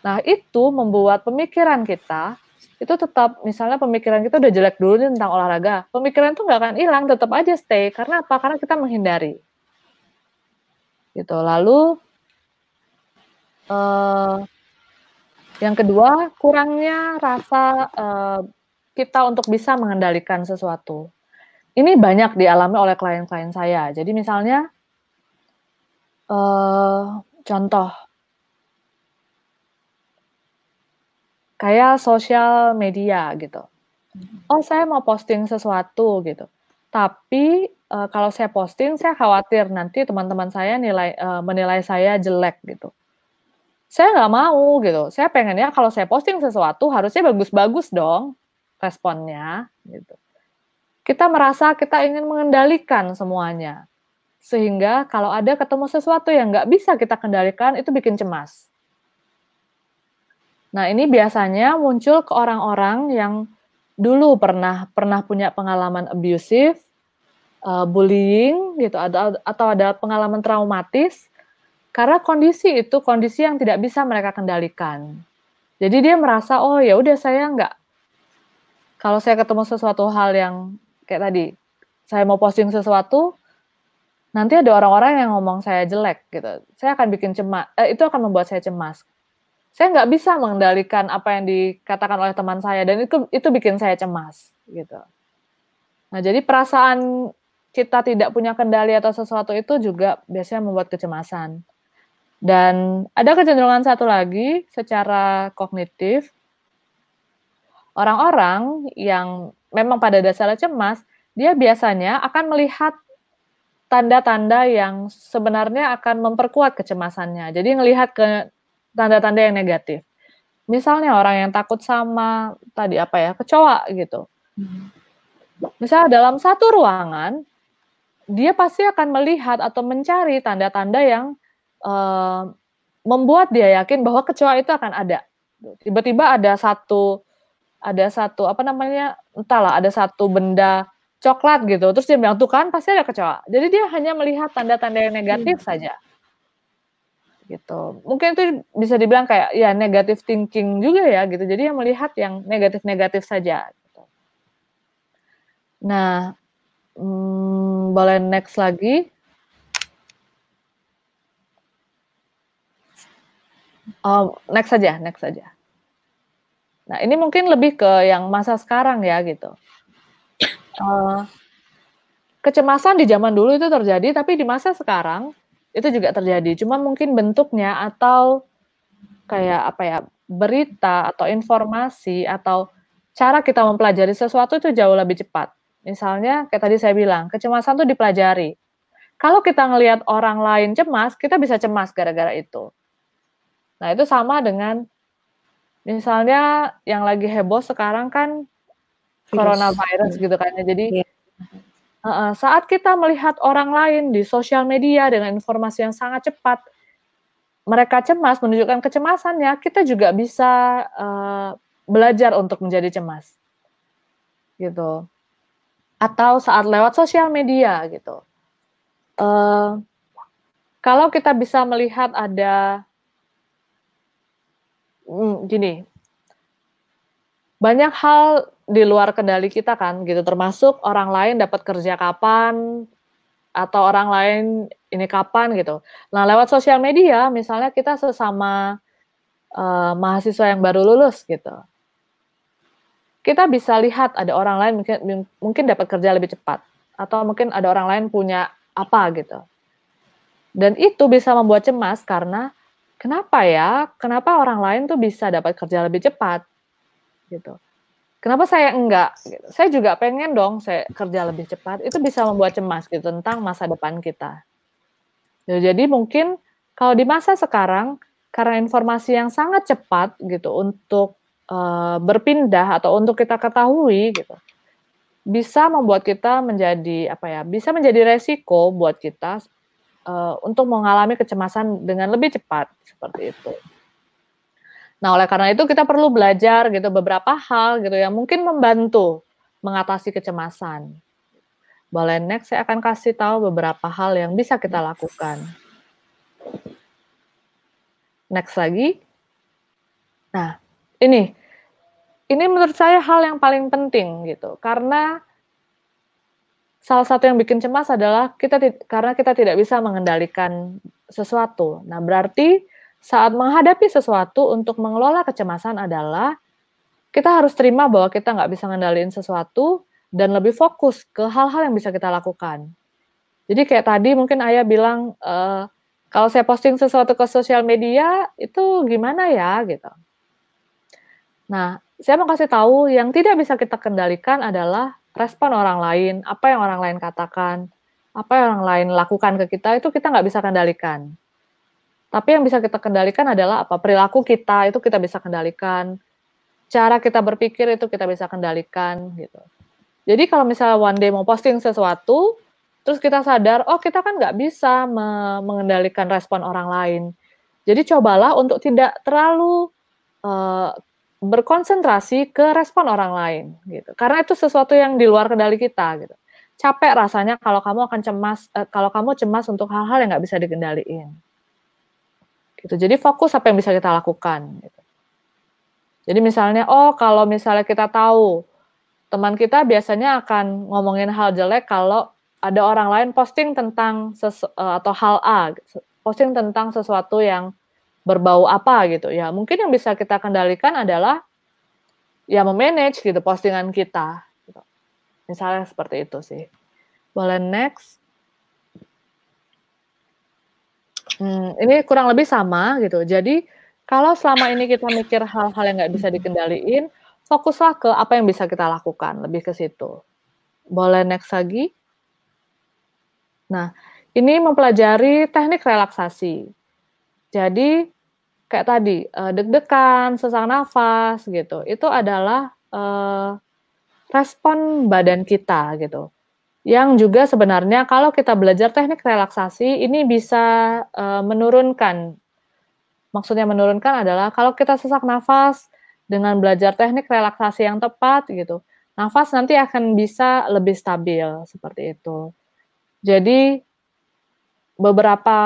Nah itu membuat pemikiran kita, itu tetap misalnya pemikiran kita udah jelek dulu nih tentang olahraga, pemikiran itu nggak akan hilang, tetap aja stay, karena apa? Karena kita menghindari. Gitu. Lalu yang kedua, kurangnya rasa, kita untuk bisa mengendalikan sesuatu. Ini banyak dialami oleh klien-klien saya. Jadi misalnya, contoh, kayak sosial media gitu. Oh saya mau posting sesuatu gitu, tapi, kalau saya posting saya khawatir nanti teman-teman saya menilai saya jelek gitu. Saya nggak mau gitu, saya pengennya kalau saya posting sesuatu harusnya bagus-bagus dong responnya, gitu. Kita merasa kita ingin mengendalikan semuanya, sehingga kalau ada ketemu sesuatu yang nggak bisa kita kendalikan itu bikin cemas. Nah ini biasanya muncul ke orang-orang yang dulu pernah punya pengalaman abusive, bullying gitu, atau ada pengalaman traumatis, karena kondisi itu kondisi yang tidak bisa mereka kendalikan. Jadi dia merasa, "Oh ya udah saya nggak kalau saya ketemu sesuatu hal yang kayak tadi, saya mau posting sesuatu, nanti ada orang-orang yang ngomong saya jelek gitu, saya akan bikin itu akan membuat saya cemas. Saya nggak bisa mengendalikan apa yang dikatakan oleh teman saya dan itu bikin saya cemas," gitu. Nah, jadi perasaan kita tidak punya kendali atas sesuatu itu juga biasanya membuat kecemasan. Dan ada kecenderungan satu lagi secara kognitif, orang-orang yang memang pada dasarnya cemas, dia biasanya akan melihat tanda-tanda yang sebenarnya akan memperkuat kecemasannya. Jadi ngelihat ke tanda-tanda yang negatif. Misalnya orang yang takut sama tadi apa ya, kecoa gitu. Misalnya dalam satu ruangan, dia pasti akan melihat atau mencari tanda-tanda yang membuat dia yakin bahwa kecoa itu akan ada. Tiba-tiba ada satu apa namanya, entahlah ada satu benda coklat gitu, terus dia bilang, "Tuh kan pasti ada kecoa." Jadi dia hanya melihat tanda-tanda yang negatif saja. Gitu. Mungkin itu bisa dibilang kayak ya negative thinking juga ya gitu. Jadi yang melihat yang negatif-negatif saja gitu. Nah, boleh next lagi? Oh, next saja. Nah, ini mungkin lebih ke yang masa sekarang ya gitu. Kecemasan di zaman dulu itu terjadi, tapi di masa sekarang itu juga terjadi. Cuma mungkin bentuknya atau kayak apa ya, berita atau informasi atau cara kita mempelajari sesuatu itu jauh lebih cepat. Misalnya kayak tadi saya bilang, kecemasan itu dipelajari. Kalau kita ngelihat orang lain cemas, kita bisa cemas gara-gara itu. Nah, itu sama dengan misalnya yang lagi heboh sekarang kan coronavirus gitu kan ya. Jadi saat kita melihat orang lain di sosial media dengan informasi yang sangat cepat, mereka cemas, menunjukkan kecemasannya, kita juga bisa, belajar untuk menjadi cemas, gitu. Atau saat lewat sosial media, gitu. Kalau kita bisa melihat ada gini, banyak hal di luar kendali kita kan, gitu, termasuk orang lain dapat kerja kapan, atau orang lain ini kapan, gitu. Nah, lewat sosial media, misalnya kita sesama mahasiswa yang baru lulus gitu. Kita bisa lihat ada orang lain mungkin dapat kerja lebih cepat atau mungkin ada orang lain punya apa gitu. Dan itu bisa membuat cemas karena kenapa ya? Kenapa orang lain tuh bisa dapat kerja lebih cepat gitu. Kenapa saya enggak gitu. Saya juga pengen dong saya kerja lebih cepat. Itu bisa membuat cemas gitu tentang masa depan kita. Ya, jadi mungkin kalau di masa sekarang karena informasi yang sangat cepat gitu untuk berpindah atau untuk kita ketahui gitu, bisa membuat kita menjadi apa ya, bisa menjadi resiko buat kita untuk mengalami kecemasan dengan lebih cepat seperti itu. Nah, oleh karena itu kita perlu belajar gitu beberapa hal gitu yang mungkin membantu mengatasi kecemasan. Boleh next, saya akan kasih tahu beberapa hal yang bisa kita lakukan. Next lagi. Nah, ini menurut saya hal yang paling penting gitu, karena salah satu yang bikin cemas adalah karena kita tidak bisa mengendalikan sesuatu. Nah, berarti saat menghadapi sesuatu untuk mengelola kecemasan adalah kita harus terima bahwa kita nggak bisa ngendaliin sesuatu dan lebih fokus ke hal-hal yang bisa kita lakukan. Jadi kayak tadi mungkin Ayah bilang, kalau saya posting sesuatu ke sosial media itu gimana ya gitu. Nah, saya mau kasih tahu yang tidak bisa kita kendalikan adalah respon orang lain, apa yang orang lain katakan, apa yang orang lain lakukan ke kita, itu kita nggak bisa kendalikan. Tapi yang bisa kita kendalikan adalah apa, perilaku kita, itu kita bisa kendalikan. Cara kita berpikir itu kita bisa kendalikan, gitu. Jadi kalau misalnya one day mau posting sesuatu, terus kita sadar, oh kita kan nggak bisa mengendalikan respon orang lain. Jadi cobalah untuk tidak terlalu berkonsentrasi ke respon orang lain gitu. Karena itu sesuatu yang di luar kendali kita gitu. Capek rasanya kalau kamu akan kalau kamu cemas untuk hal-hal yang nggak bisa dikendaliin. Gitu. Jadi fokus apa yang bisa kita lakukan gitu. Jadi misalnya, oh kalau misalnya kita tahu teman kita biasanya akan ngomongin hal jelek kalau ada orang lain posting tentang atau hal A, posting tentang sesuatu yang berbau apa gitu ya. Mungkin yang bisa kita kendalikan adalah ya memanage gitu postingan kita gitu. Misalnya seperti itu sih. Boleh next. Ini kurang lebih sama gitu. Jadi kalau selama ini kita mikir hal-hal yang nggak bisa dikendaliin, fokuslah ke apa yang bisa kita lakukan, lebih ke situ. Boleh next lagi. Nah, ini mempelajari teknik relaksasi. Jadi kayak tadi, deg-degan, sesak nafas gitu, itu adalah, respon badan kita gitu. Yang juga sebenarnya kalau kita belajar teknik relaksasi ini bisa, menurunkan. Maksudnya menurunkan adalah kalau kita sesak nafas dengan belajar teknik relaksasi yang tepat gitu, nafas nanti akan bisa lebih stabil, seperti itu. Jadi beberapa,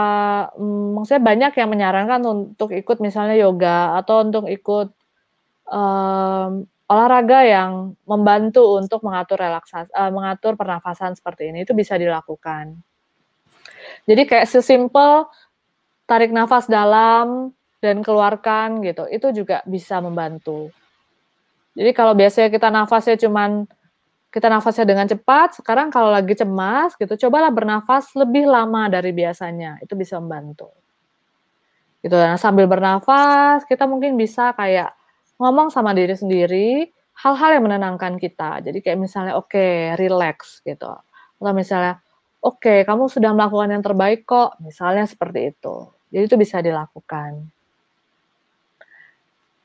maksudnya banyak yang menyarankan untuk ikut misalnya yoga atau untuk ikut, olahraga yang membantu untuk mengatur pernafasan seperti ini, itu bisa dilakukan. Jadi kayak sesimpel tarik nafas dalam dan keluarkan gitu, itu juga bisa membantu. Jadi kalau biasanya kita nafasnya dengan cepat, sekarang kalau lagi cemas gitu, cobalah bernafas lebih lama dari biasanya, itu bisa membantu. Gitu, nah sambil bernafas, kita mungkin bisa kayak ngomong sama diri sendiri, hal-hal yang menenangkan kita. Jadi kayak misalnya, "Oke, rileks," gitu. Atau misalnya, "Oke, kamu sudah melakukan yang terbaik kok," misalnya seperti itu. Jadi itu bisa dilakukan.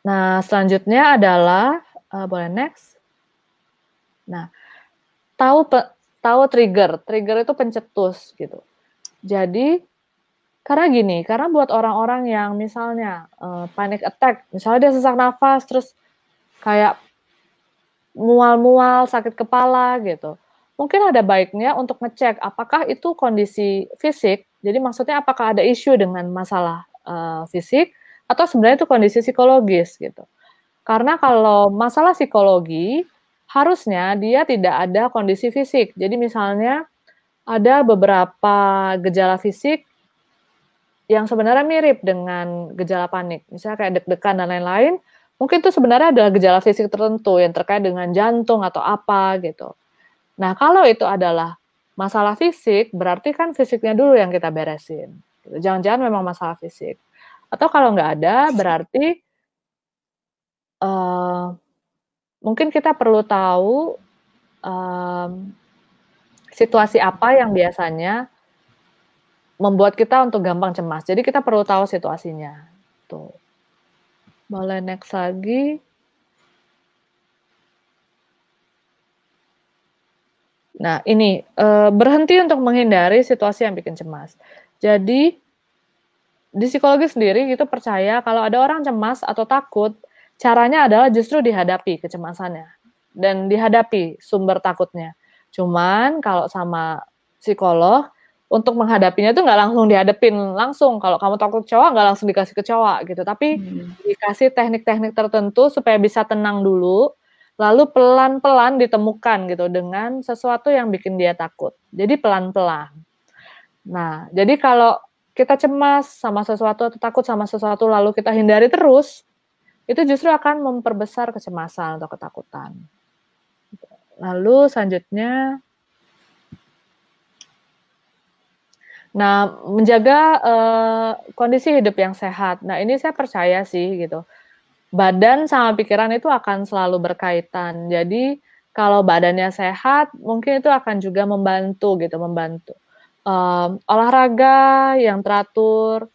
Nah, selanjutnya adalah, boleh next? Nah, tahu trigger itu pencetus gitu. Jadi, karena buat orang-orang yang misalnya, panic attack, misalnya dia sesak nafas terus kayak mual-mual, sakit kepala gitu. Mungkin ada baiknya untuk ngecek apakah itu kondisi fisik, jadi maksudnya apakah ada isu dengan masalah, fisik atau sebenarnya itu kondisi psikologis gitu. Karena kalau masalah psikologi, harusnya dia tidak ada kondisi fisik. Jadi misalnya ada beberapa gejala fisik yang sebenarnya mirip dengan gejala panik, misalnya kayak deg-degan dan lain-lain, mungkin itu sebenarnya adalah gejala fisik tertentu yang terkait dengan jantung atau apa gitu. Nah, kalau itu adalah masalah fisik, berarti kan fisiknya dulu yang kita beresin, gitu. Jangan-jangan memang masalah fisik. Atau kalau nggak ada, berarti, eee, mungkin kita perlu tahu, mmm, situasi apa yang biasanya membuat kita untuk gampang cemas. Jadi kita perlu tahu situasinya, tuh. Boleh next lagi. Nah ini, berhenti untuk menghindari situasi yang bikin cemas. Jadi, di psikologi sendiri gitu percaya kalau ada orang cemas atau takut, caranya adalah justru dihadapi kecemasannya, dan dihadapi sumber takutnya. Cuman kalau sama psikolog, untuk menghadapinya itu nggak langsung dihadapin langsung, kalau kamu takut kecoa nggak langsung dikasih kecoa gitu, tapi dikasih teknik-teknik tertentu supaya bisa tenang dulu, lalu pelan-pelan ditemukan gitu dengan sesuatu yang bikin dia takut. Jadi pelan-pelan. Nah, jadi kalau kita cemas sama sesuatu atau takut sama sesuatu lalu kita hindari terus, itu justru akan memperbesar kecemasan atau ketakutan. Lalu selanjutnya, nah menjaga, kondisi hidup yang sehat. Nah ini saya percaya sih gitu, badan sama pikiran itu akan selalu berkaitan. Jadi kalau badannya sehat, mungkin itu akan juga membantu gitu, olahraga yang teratur,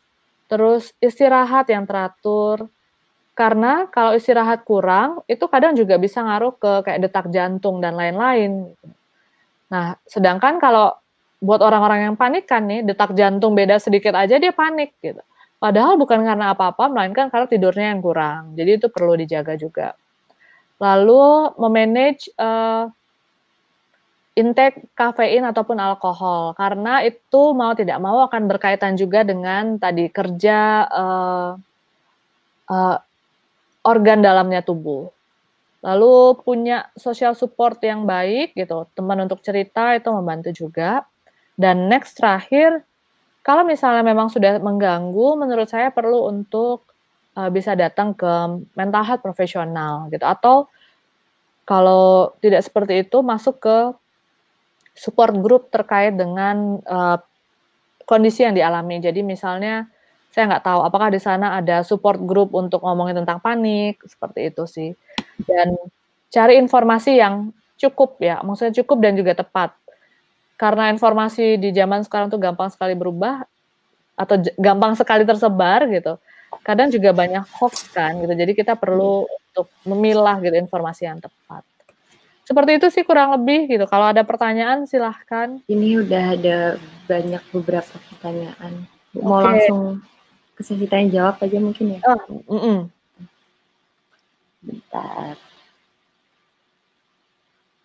terus istirahat yang teratur. Karena kalau istirahat kurang, itu kadang juga bisa ngaruh ke kayak detak jantung dan lain-lain. Nah, sedangkan kalau buat orang-orang yang panik kan nih, detak jantung beda sedikit aja dia panik gitu. Padahal bukan karena apa-apa, melainkan karena tidurnya yang kurang. Jadi itu perlu dijaga juga. Lalu me-manage, intake kafein ataupun alkohol, karena itu mau tidak mau akan berkaitan juga dengan tadi kerja, eee, organ dalamnya tubuh. Lalu punya social support yang baik gitu, teman untuk cerita itu membantu juga. Dan next terakhir, kalau misalnya memang sudah mengganggu, menurut saya perlu untuk, bisa datang ke mental health profesional gitu, atau kalau tidak seperti itu masuk ke support group terkait dengan, kondisi yang dialami. Jadi misalnya, saya nggak tahu apakah di sana ada support group untuk ngomongin tentang panik, seperti itu sih. Dan cari informasi yang cukup ya, maksudnya cukup dan juga tepat. Karena informasi di zaman sekarang tuh gampang sekali berubah, atau gampang sekali tersebar gitu. Kadang juga banyak hoax kan gitu, jadi kita perlu untuk memilah gitu informasi yang tepat. Seperti itu sih kurang lebih gitu, kalau ada pertanyaan silahkan.
Ini udah ada banyak beberapa pertanyaan. Mau
Oke.
langsung ke sesi tanya jawab aja mungkin ya?
Mhm.
Bentar.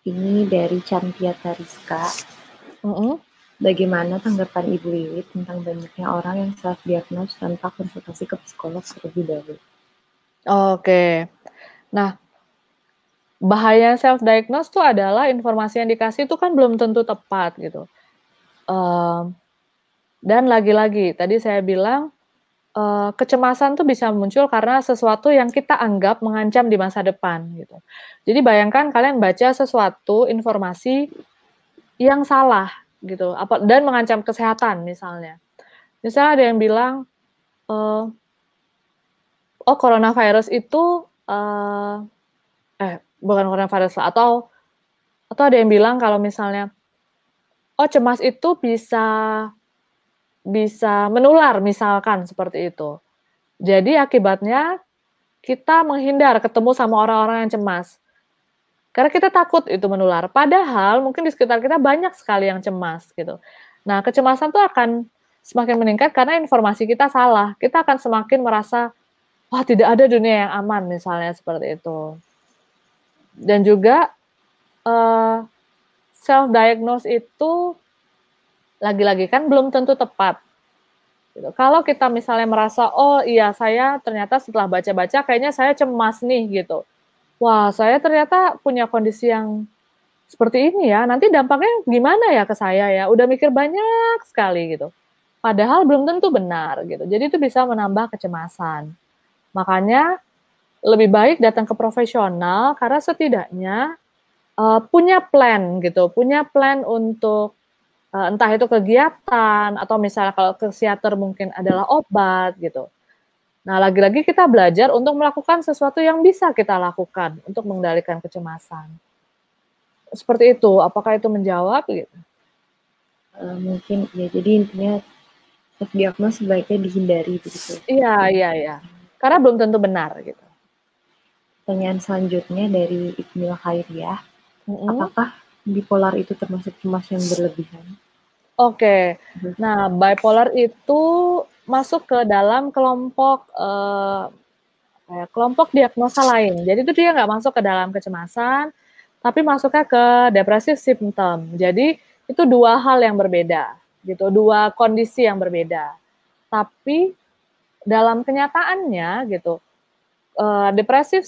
Ini dari Cantiata Rizka.
Mhm.
Bagaimana tanggapan Ibu Wiwit tentang banyaknya orang yang self-diagnose tanpa konsultasi ke psikolog terlebih dahulu?
Oke. Nah, bahaya self-diagnose tuh adalah informasi yang dikasih itu kan belum tentu tepat gitu. Dan lagi-lagi tadi saya bilang, kecemasan tuh bisa muncul karena sesuatu yang kita anggap mengancam di masa depan gitu. Jadi bayangkan kalian baca sesuatu informasi yang salah gitu, dan mengancam kesehatan misalnya. Misalnya ada yang bilang, eee, "Oh coronavirus itu," bukan coronavirus lah, atau ada yang bilang kalau misalnya, "Oh cemas itu bisa bisa menular," misalkan seperti itu. Jadi akibatnya kita menghindar ketemu sama orang-orang yang cemas, karena kita takut itu menular. Padahal mungkin di sekitar kita banyak sekali yang cemas gitu. Nah, kecemasan tuh akan semakin meningkat karena informasi kita salah. Kita akan semakin merasa, "Wah, tidak ada dunia yang aman," misalnya seperti itu. Dan juga, eee, self diagnose itu lagi-lagi kan belum tentu tepat gitu. Kalau kita misalnya merasa, "Oh iya, saya ternyata setelah baca-baca kayaknya saya cemas nih," gitu. Wah, saya ternyata punya kondisi yang seperti ini ya, nanti dampaknya gimana ya ke saya ya? Udah mikir banyak sekali gitu. Padahal belum tentu benar gitu. Jadi itu bisa menambah kecemasan. Makanya lebih baik datang ke profesional karena setidaknya, punya plan gitu, punya plan untuk, entah itu kegiatan atau misalnya kalau ke psikiater mungkin adalah obat gitu. Nah, lagi-lagi kita belajar untuk melakukan sesuatu yang bisa kita lakukan untuk mengendalikan kecemasan. Seperti itu, apakah itu menjawab gitu?
Mungkin ya, jadi intinya self-diagnose sebaiknya dihindari begitu.
Iya iya iya, karena belum tentu benar gitu.
Pertanyaan selanjutnya dari Iqmil Khairiah,
Mhm.
apakah bipolar itu termasuk cemas yang berlebihan?
Oke. Nah, bipolar itu masuk ke dalam kelompok, kelompok diagnosa lain. Jadi itu dia nggak masuk ke dalam kecemasan, tapi masuknya ke depressive symptom. Jadi itu 2 hal yang berbeda gitu, 2 kondisi yang berbeda. Tapi dalam kenyataannya gitu, depresif,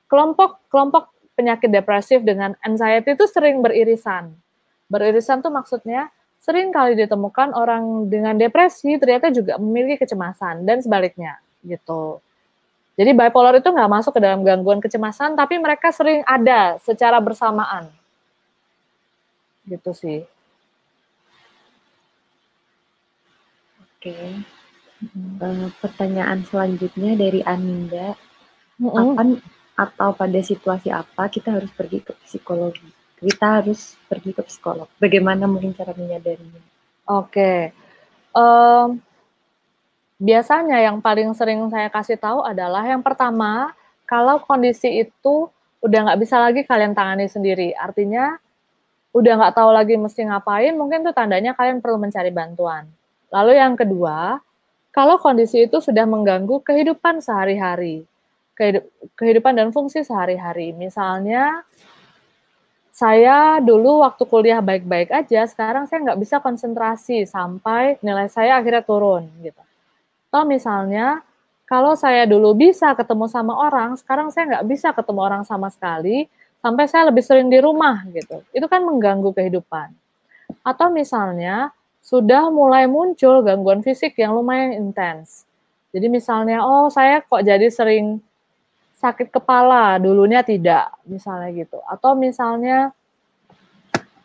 kelompok kelompok penyakit depresif dengan anxiety itu sering beririsan. Beririsan tuh maksudnya sering kali ditemukan orang dengan depresi ternyata juga memiliki kecemasan dan sebaliknya, gitu. Jadi bipolar itu nggak masuk ke dalam gangguan kecemasan, tapi mereka sering ada secara bersamaan. Gitu sih.
Oke.
Mhm.
Pertanyaan selanjutnya dari Aninda,
Mhm.
kapan atau pada situasi apa kita harus pergi ke psikologi? Kita harus pergi ke psikolog. Bagaimana mungkin cara menyadarinya?
Oke. Mmm, biasanya yang paling sering saya kasih tahu adalah yang pertama, kalau kondisi itu udah nggak bisa lagi kalian tangani sendiri, artinya udah nggak tahu lagi mesti ngapain, mungkin tuh tandanya kalian perlu mencari bantuan. Lalu yang kedua, kalau kondisi itu sudah mengganggu kehidupan sehari-hari, kehidupan dan fungsi sehari-hari. Misalnya, saya dulu waktu kuliah baik-baik aja, sekarang saya nggak bisa konsentrasi sampai nilai saya akhirnya turun, gitu. Atau misalnya, kalau saya dulu bisa ketemu sama orang, sekarang saya nggak bisa ketemu orang sama sekali, sampai saya lebih sering di rumah, gitu. Itu kan mengganggu kehidupan. Atau misalnya, sudah mulai muncul gangguan fisik yang lumayan intens. Jadi misalnya, oh saya kok jadi sering sakit kepala, dulunya tidak, misalnya gitu. Atau misalnya,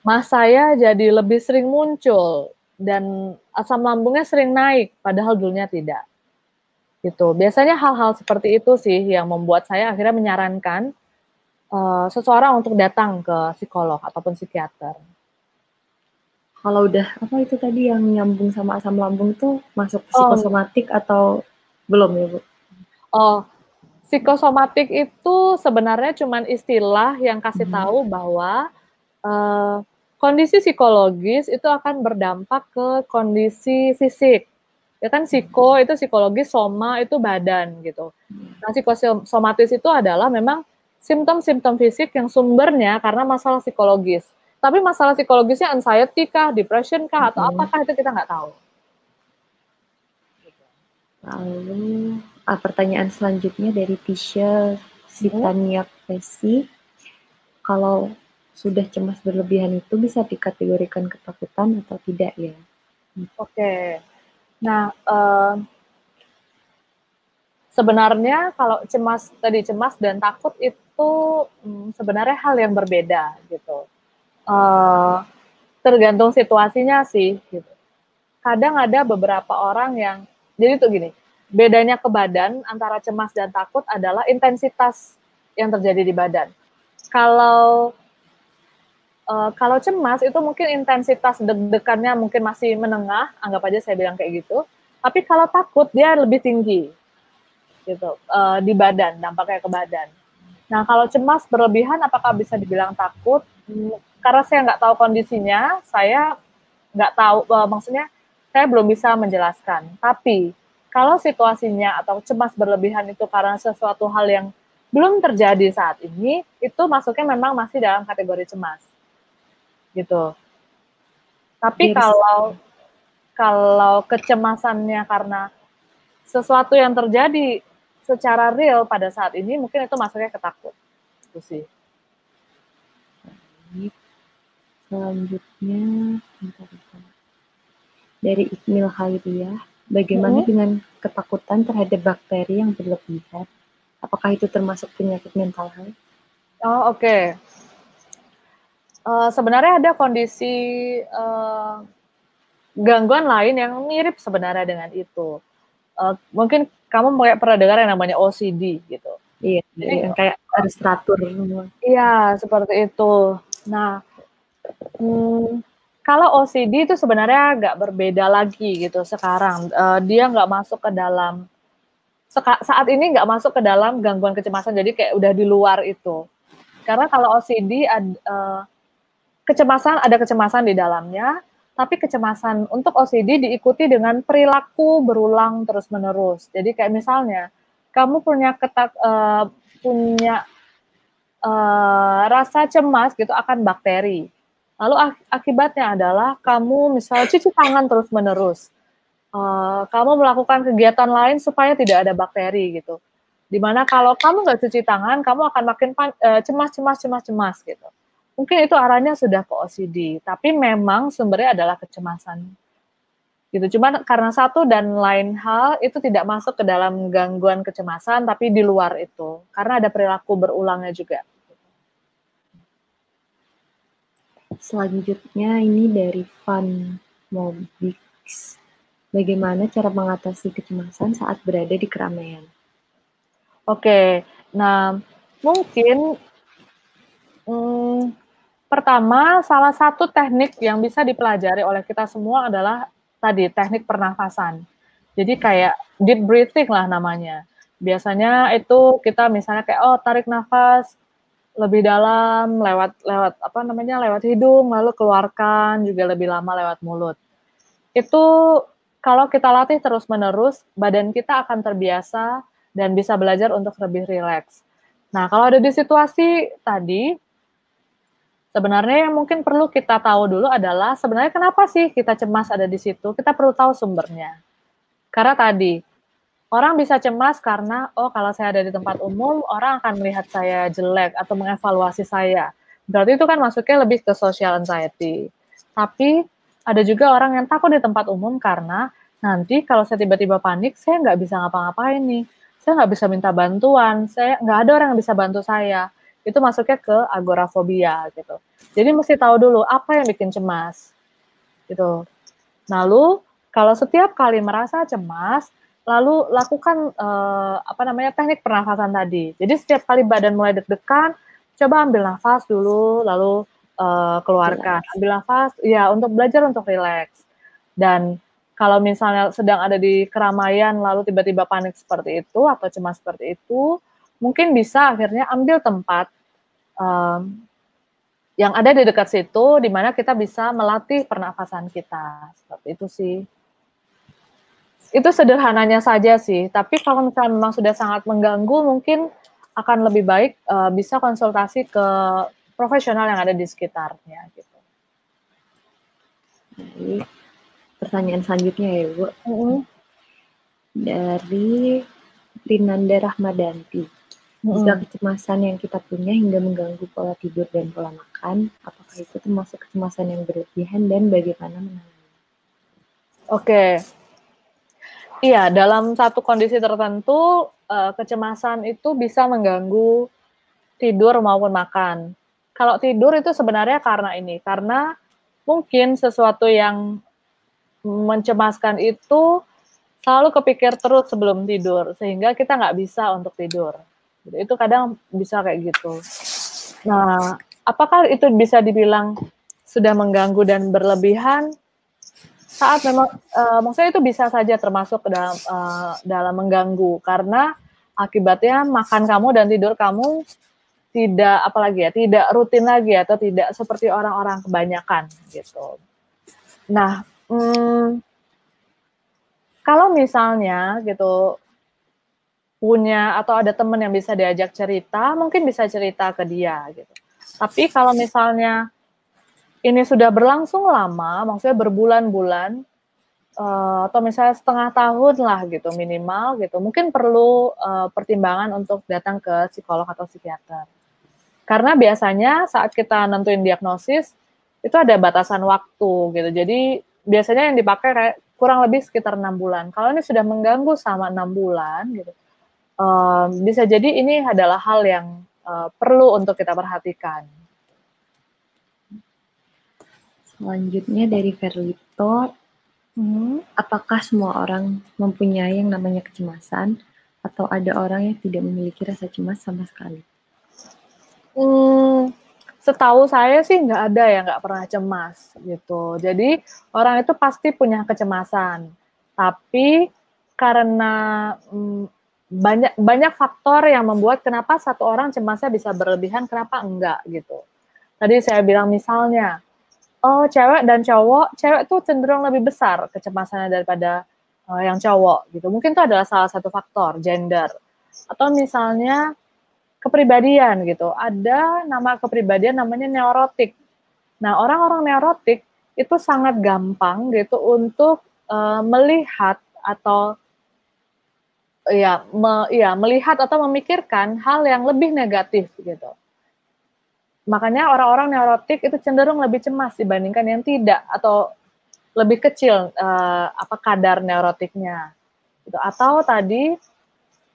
mas saya jadi lebih sering muncul, dan asam lambungnya sering naik, padahal dulunya tidak. Gitu. Biasanya hal-hal seperti itu sih yang membuat saya akhirnya menyarankan seseorang untuk datang ke psikolog ataupun psikiater.
Kalau udah apa itu tadi yang nyambung sama asam lambung tuh masuk
Oh,
psikosomatik atau belum ya, Bu?
oh, psikosomatik itu sebenarnya cuman istilah yang kasih tahu bahwa kondisi psikologis itu akan berdampak ke kondisi fisik. Ya kan psiko itu psikologis, soma itu badan gitu. Nah, psikosomatis itu adalah memang simptom-simptom fisik yang sumbernya karena masalah psikologis. Tapi masalah psikologisnya anxiety kah, depression kah, atau apakah itu kita nggak tahu.
Lalu pertanyaan selanjutnya dari Tisha Sitania Presi, kalau sudah cemas berlebihan itu bisa dikategorikan ketakutan atau tidak ya?
Oke. Nah, sebenarnya kalau cemas dan takut itu sebenarnya hal yang berbeda gitu. Tergantung situasinya sih gitu. Kadang ada beberapa orang yang, jadi tuh gini, bedanya ke badan antara cemas dan takut adalah intensitas yang terjadi di badan. Kalau cemas itu mungkin intensitas deg-degannya mungkin masih menengah, anggap aja saya bilang kayak gitu. Tapi kalau takut dia lebih tinggi, gitu, di badan, dampaknya ke badan. Nah, kalau cemas berlebihan, apakah bisa dibilang takut? Karena saya nggak tahu kondisinya, saya nggak tahu, maksudnya saya belum bisa menjelaskan. Tapi kalau situasinya atau cemas berlebihan itu karena sesuatu hal yang belum terjadi saat ini, itu masuknya memang masih dalam kategori cemas, gitu. Tapi kalau kecemasannya karena sesuatu yang terjadi secara real pada saat ini, mungkin itu masuknya ke takut. Itu sih.
Selanjutnya, dari Ikmil Hairiyah, bagaimana dengan ketakutan terhadap bakteri yang berlebihan? Apakah itu termasuk penyakit mental health?
Oh, oke. Sebenarnya ada kondisi gangguan lain yang mirip sebenarnya dengan itu. Mungkin kamu pernah dengar yang namanya OCD gitu.
Iya,
Jadi
yang kayak harus teratur semua.
iya, seperti itu. Nah, kalau OCD itu sebenarnya agak berbeda lagi gitu sekarang. Dia nggak masuk ke dalam, saat ini nggak masuk ke dalam gangguan kecemasan, jadi kayak udah di luar itu. Karena kalau OCD ada kecemasan di dalamnya, tapi kecemasan untuk OCD diikuti dengan perilaku berulang terus-menerus. Jadi kayak misalnya, kamu punya rasa cemas gitu akan bakteri. Lalu akibatnya adalah kamu misalnya cuci tangan terus-menerus. Kamu melakukan kegiatan lain supaya tidak ada bakteri gitu. Dimana kalau kamu nggak cuci tangan, kamu akan makin cemas gitu. Mungkin itu arahnya sudah ke OCD, tapi memang sumbernya adalah kecemasan. Gitu. Cuman karena satu dan lain hal itu tidak masuk ke dalam gangguan kecemasan, tapi di luar itu. Karena ada perilaku berulangnya juga.
Selanjutnya ini dari Van Mobix. Bagaimana cara mengatasi kecemasan saat berada di keramaian?
Oke, nah mungkin pertama, salah satu teknik yang bisa dipelajari oleh kita semua adalah tadi teknik pernafasan. Jadi kayak deep breathing lah namanya. Biasanya itu kita misalnya kayak tarik nafas lebih dalam lewat hidung, lalu keluarkan juga lebih lama lewat mulut. Itu kalau kita latih terus-menerus, badan kita akan terbiasa dan bisa belajar untuk lebih rileks. Nah, kalau ada di situasi tadi, sebenarnya yang mungkin perlu kita tahu dulu adalah sebenarnya kenapa sih kita cemas ada di situ, kita perlu tahu sumbernya. Karena tadi, orang bisa cemas karena, oh kalau saya ada di tempat umum, orang akan melihat saya jelek atau mengevaluasi saya. Berarti itu kan masuknya lebih ke social anxiety. Tapi ada juga orang yang takut di tempat umum karena nanti kalau saya tiba-tiba panik, saya nggak bisa ngapa-ngapain nih. Saya nggak bisa minta bantuan, saya nggak ada orang yang bisa bantu saya. Itu masuknya ke agorafobia gitu. Jadi mesti tahu dulu apa yang bikin cemas gitu. Lalu kalau setiap kali merasa cemas, lalu lakukan teknik pernafasan tadi. Jadi setiap kali badan mulai deg-degan, coba ambil nafas dulu, lalu keluarkan.
Relax.
Ambil nafas, ya untuk belajar untuk rileks. Dan kalau misalnya sedang ada di keramaian, lalu tiba-tiba panik seperti itu atau cemas seperti itu, mungkin bisa akhirnya ambil tempat yang ada di dekat situ, di mana kita bisa melatih pernafasan kita. Seperti itu sih. Itu sederhananya saja sih, tapi kalau misalnya memang sudah sangat mengganggu, mungkin akan lebih baik bisa konsultasi ke profesional yang ada di sekitarnya gitu.
Baik. Pertanyaan selanjutnya ya, Bu. Dari Rinanda Rahmadanti. Jika kecemasan yang kita punya hingga mengganggu pola tidur dan pola makan, apakah itu termasuk kecemasan yang berlebihan dan bagaimana menangani?
Oke. Iya, dalam satu kondisi tertentu, kecemasan itu bisa mengganggu tidur maupun makan. Kalau tidur itu sebenarnya karena mungkin sesuatu yang mencemaskan itu selalu kepikir terus sebelum tidur, sehingga kita nggak bisa untuk tidur. Itu kadang bisa kayak gitu. Nah, apakah itu bisa dibilang sudah mengganggu dan berlebihan? Saat memang, maksudnya itu bisa saja termasuk ke dalam mengganggu, karena akibatnya makan kamu dan tidur kamu tidak rutin lagi atau tidak seperti orang-orang kebanyakan gitu. Nah, kalau misalnya gitu punya atau ada teman yang bisa diajak cerita, mungkin bisa cerita ke dia gitu. Tapi kalau misalnya ini sudah berlangsung lama, maksudnya berbulan-bulan, atau misalnya setengah tahun lah gitu minimal gitu, mungkin perlu pertimbangan untuk datang ke psikolog atau psikiater. Karena biasanya saat kita nentuin diagnosis, itu ada batasan waktu gitu. Jadi biasanya yang dipakai kayak kurang lebih sekitar 6 bulan. Kalau ini sudah mengganggu selama 6 bulan gitu, bisa jadi ini adalah hal yang perlu untuk kita perhatikan.
Selanjutnya dari Verlito, apakah semua orang mempunyai yang namanya kecemasan atau ada orang yang tidak memiliki rasa cemas sama sekali?
Setahu saya sih nggak ada yang nggak pernah cemas gitu. Jadi orang itu pasti punya kecemasan, tapi karena banyak faktor yang membuat kenapa satu orang cemasnya bisa berlebihan, kenapa enggak gitu. Tadi saya bilang misalnya, oh cewek dan cowok, cewek tuh cenderung lebih besar kecemasannya daripada yang cowok gitu. Mungkin itu adalah salah satu faktor gender. Atau misalnya kepribadian gitu. Ada nama kepribadian namanya neurotik. Nah, orang-orang neurotik itu sangat gampang gitu untuk melihat atau melihat atau memikirkan hal yang lebih negatif gitu. Makanya orang-orang neurotik itu cenderung lebih cemas dibandingkan yang tidak atau lebih kecil kadar neurotiknya. Gitu. Atau tadi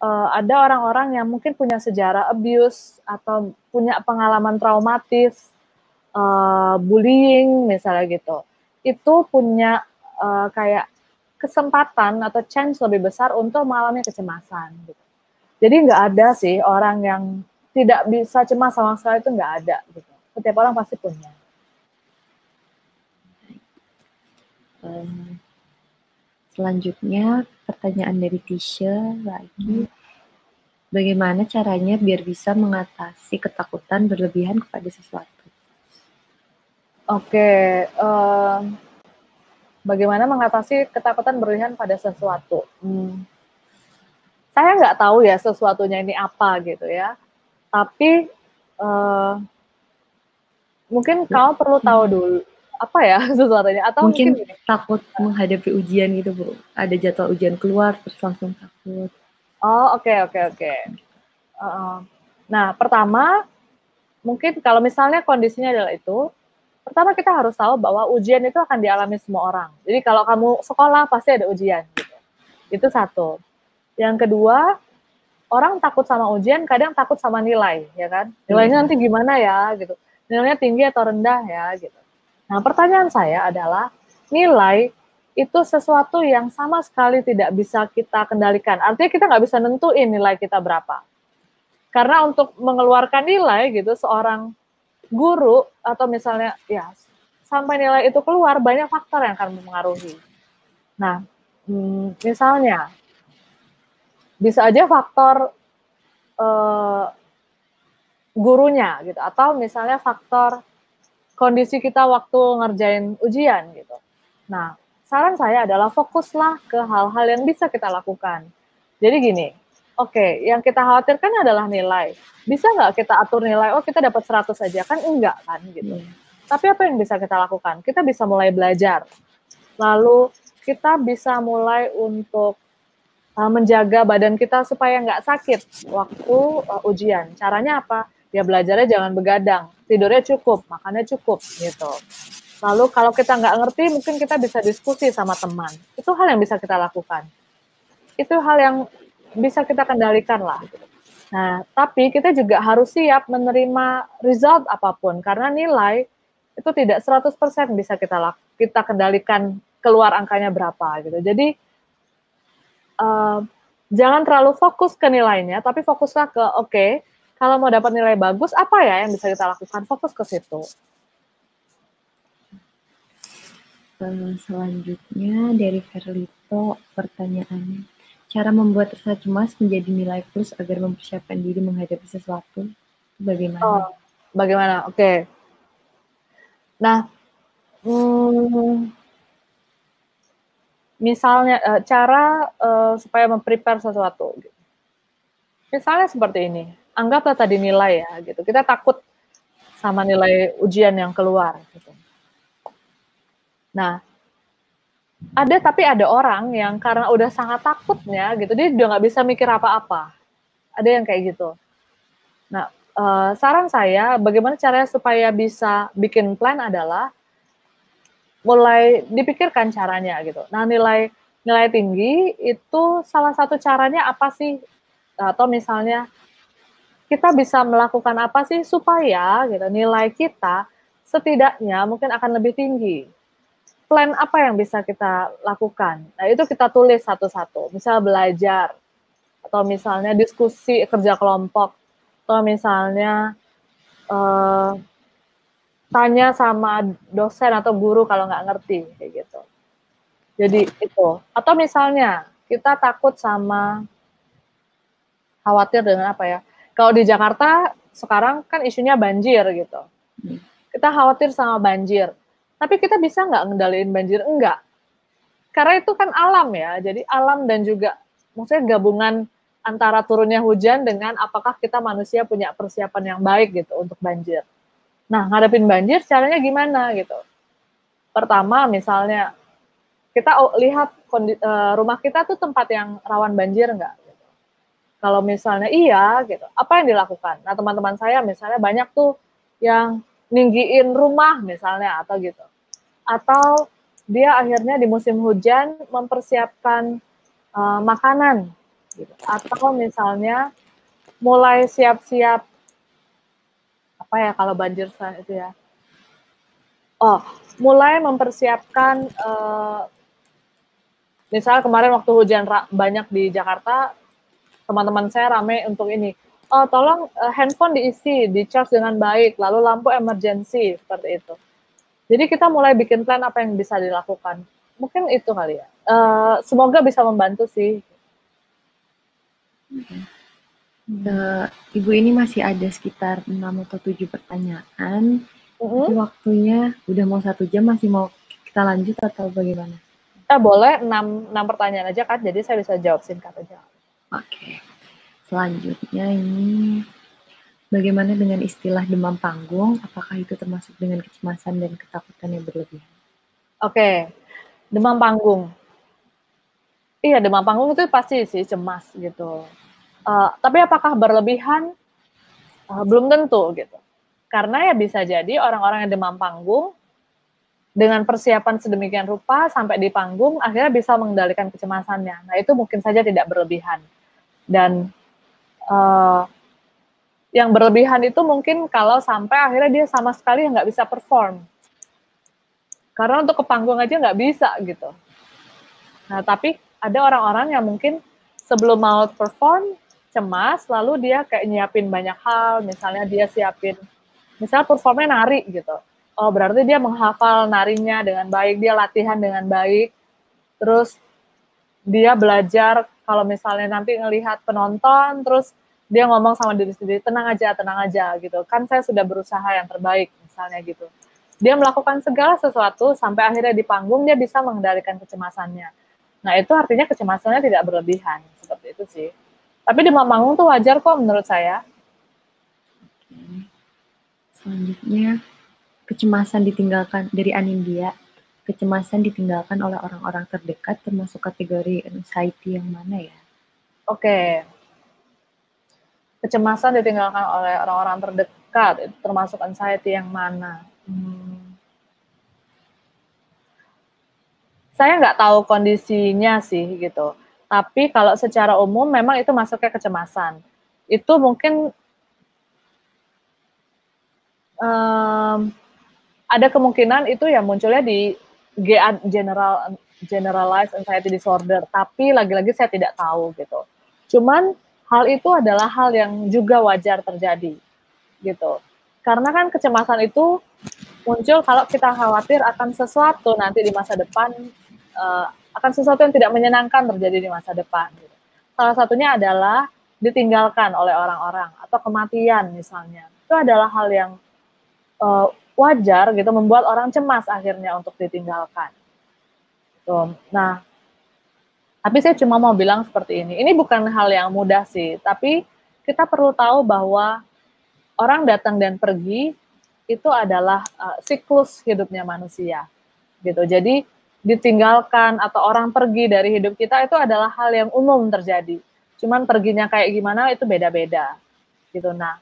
ada orang-orang yang mungkin punya sejarah abuse atau punya pengalaman traumatis, bullying misalnya gitu. Itu punya kayak kesempatan atau chance lebih besar untuk mengalami kecemasan. Gitu. Jadi nggak ada sih orang yang tidak bisa cemas sama sekali, itu nggak ada. Gitu. Setiap orang pasti punya.
Selanjutnya pertanyaan dari Tisha lagi. Bagaimana caranya biar bisa mengatasi ketakutan berlebihan kepada sesuatu?
Oke, bagaimana mengatasi ketakutan berlebihan pada sesuatu. Saya nggak tahu ya sesuatunya ini apa gitu ya. Tapi mungkin kamu perlu tahu dulu apa ya sesuatunya. Atau
Mungkin
gini,
takut menghadapi ujian gitu, Bu. Ada jadwal ujian keluar terus langsung takut.
oh oke. Nah pertama mungkin kalau misalnya kondisinya adalah itu, pertama kita harus tahu bahwa ujian itu akan dialami semua orang. Jadi kalau kamu sekolah pasti ada ujian. Gitu. Itu satu. Yang kedua, orang takut sama ujian, kadang takut sama nilai, ya kan? Nilainya nanti gimana ya, gitu. Nilainya tinggi atau rendah ya, gitu. Nah, pertanyaan saya adalah, nilai itu sesuatu yang sama sekali tidak bisa kita kendalikan. Artinya kita nggak bisa nentuin nilai kita berapa. Karena untuk mengeluarkan nilai, gitu, seorang guru atau misalnya, ya, sampai nilai itu keluar, banyak faktor yang akan mempengaruhi. Nah, misalnya, bisa aja faktor gurunya gitu, atau misalnya faktor kondisi kita waktu ngerjain ujian gitu. Nah, saran saya adalah fokuslah ke hal-hal yang bisa kita lakukan. Jadi gini, oke, yang kita khawatirkan adalah nilai. Bisa nggak kita atur nilai, oh kita dapat 100 saja, kan enggak kan gitu. Tapi apa yang bisa kita lakukan? Kita bisa mulai belajar. Lalu kita bisa mulai untuk menjaga badan kita supaya nggak sakit waktu ujian. Caranya apa? Ya belajarnya jangan begadang, tidurnya cukup, makannya cukup, gitu. Lalu kalau kita nggak ngerti, mungkin kita bisa diskusi sama teman. Itu hal yang bisa kita lakukan. Itu hal yang bisa kita kendalikan lah. Nah, tapi kita juga harus siap menerima result apapun, karena nilai itu tidak 100% bisa kita kendalikan keluar angkanya berapa gitu. Jadi jangan terlalu fokus ke nilainya, tapi fokuslah ke oke, kalau mau dapat nilai bagus, apa ya yang bisa kita lakukan? Fokus ke situ.
Selanjutnya dari Verlito, pertanyaannya, cara membuat rasa cemas menjadi nilai plus agar mempersiapkan diri menghadapi sesuatu, bagaimana?
Oh, bagaimana? Oke. Nah, misalnya cara supaya memprepare sesuatu. Misalnya seperti ini, anggaplah tadi nilai ya, gitu. Kita takut sama nilai ujian yang keluar. Gitu. Nah, tapi ada orang yang karena udah sangat takutnya, gitu, dia udah nggak bisa mikir apa-apa. Ada yang kayak gitu. Nah, saran saya, bagaimana caranya supaya bisa bikin plan adalah mulai dipikirkan caranya gitu. Nah, nilai tinggi itu salah satu caranya apa sih? Atau misalnya kita bisa melakukan apa sih supaya gitu nilai kita setidaknya mungkin akan lebih tinggi. Plan apa yang bisa kita lakukan? Nah, itu kita tulis satu-satu. Misal belajar atau misalnya diskusi kerja kelompok atau misalnya tanya sama dosen atau guru kalau nggak ngerti kayak gitu. Jadi itu. Atau misalnya kita takut sama khawatir dengan apa ya? Kalau di Jakarta sekarang kan isunya banjir gitu. Kita khawatir sama banjir. Tapi kita bisa nggak ngendaliin banjir? Enggak. Karena itu kan alam ya. Jadi alam dan juga maksudnya gabungan antara turunnya hujan dengan apakah kita manusia punya persiapan yang baik gitu untuk banjir. Nah, ngadepin banjir caranya gimana gitu. Pertama misalnya kita lihat rumah kita tuh tempat yang rawan banjir nggak? Gitu. Kalau misalnya iya, gitu, apa yang dilakukan? Nah, teman-teman saya misalnya banyak tuh yang ninggiin rumah misalnya atau gitu. Atau dia akhirnya di musim hujan mempersiapkan makanan, gitu. Atau misalnya mulai siap-siap apa ya kalau banjir itu ya? Oh, mulai mempersiapkan misal kemarin waktu hujan banyak di Jakarta, teman-teman saya rame untuk ini. Oh, tolong handphone diisi, di-charge dengan baik, lalu lampu emergency, seperti itu. Jadi kita mulai bikin plan apa yang bisa dilakukan. Mungkin itu kali ya. Semoga bisa membantu sih.
Ibu ini masih ada sekitar 6 atau 7 pertanyaan. Tapi waktunya udah mau 1 jam, masih mau kita lanjut atau bagaimana?
Boleh 6 pertanyaan aja kan, jadi saya bisa jawab singkat aja.
Oke. Selanjutnya ini, bagaimana dengan istilah demam panggung? Apakah itu termasuk dengan kecemasan dan ketakutan yang berlebihan?
Oke, demam panggung. Iya, demam panggung itu pasti sih cemas gitu. Tapi apakah berlebihan? Belum tentu gitu. Karena ya bisa jadi orang-orang yang demam panggung dengan persiapan sedemikian rupa sampai di panggung akhirnya bisa mengendalikan kecemasannya. Nah itu mungkin saja tidak berlebihan. Dan yang berlebihan itu mungkin kalau sampai akhirnya dia sama sekali nggak bisa perform. Karena untuk ke panggung aja nggak bisa gitu. Nah tapi ada orang-orang yang mungkin sebelum mau perform cemas, lalu dia kayak nyiapin banyak hal, misalnya dia siapin, misalnya performnya nari gitu. Oh berarti dia menghafal narinya dengan baik, dia latihan dengan baik, terus dia belajar kalau misalnya nanti ngelihat penonton, terus dia ngomong sama diri sendiri, tenang aja gitu. Kan saya sudah berusaha yang terbaik, misalnya gitu. Dia melakukan segala sesuatu sampai akhirnya di panggung dia bisa mengendalikan kecemasannya. Nah itu artinya kecemasannya tidak berlebihan, seperti itu sih. Tapi demam panggung tuh wajar kok menurut saya.
Oke. Selanjutnya, kecemasan ditinggalkan dari Anindya. Kecemasan ditinggalkan oleh orang-orang terdekat termasuk kategori anxiety yang mana ya?
Oke. Kecemasan ditinggalkan oleh orang-orang terdekat, itu termasuk anxiety yang mana? Saya nggak tahu kondisinya sih gitu. Tapi kalau secara umum memang itu masuknya kecemasan. Itu mungkin ada kemungkinan itu ya munculnya di GA, generalized anxiety disorder. Tapi lagi-lagi saya tidak tahu gitu. Cuman hal itu adalah hal yang juga wajar terjadi gitu. Karena kan kecemasan itu muncul kalau kita khawatir akan sesuatu nanti di masa depan, akan sesuatu yang tidak menyenangkan terjadi di masa depan. Gitu. Salah satunya adalah ditinggalkan oleh orang-orang atau kematian misalnya. Itu adalah hal yang wajar gitu, membuat orang cemas akhirnya untuk ditinggalkan. Gitu. Nah, tapi saya cuma mau bilang seperti ini. Ini bukan hal yang mudah sih, tapi kita perlu tahu bahwa orang datang dan pergi itu adalah siklus hidupnya manusia. Gitu. Jadi ditinggalkan atau orang pergi dari hidup kita itu adalah hal yang umum terjadi. Cuman perginya kayak gimana itu beda-beda. Gitu. Nah,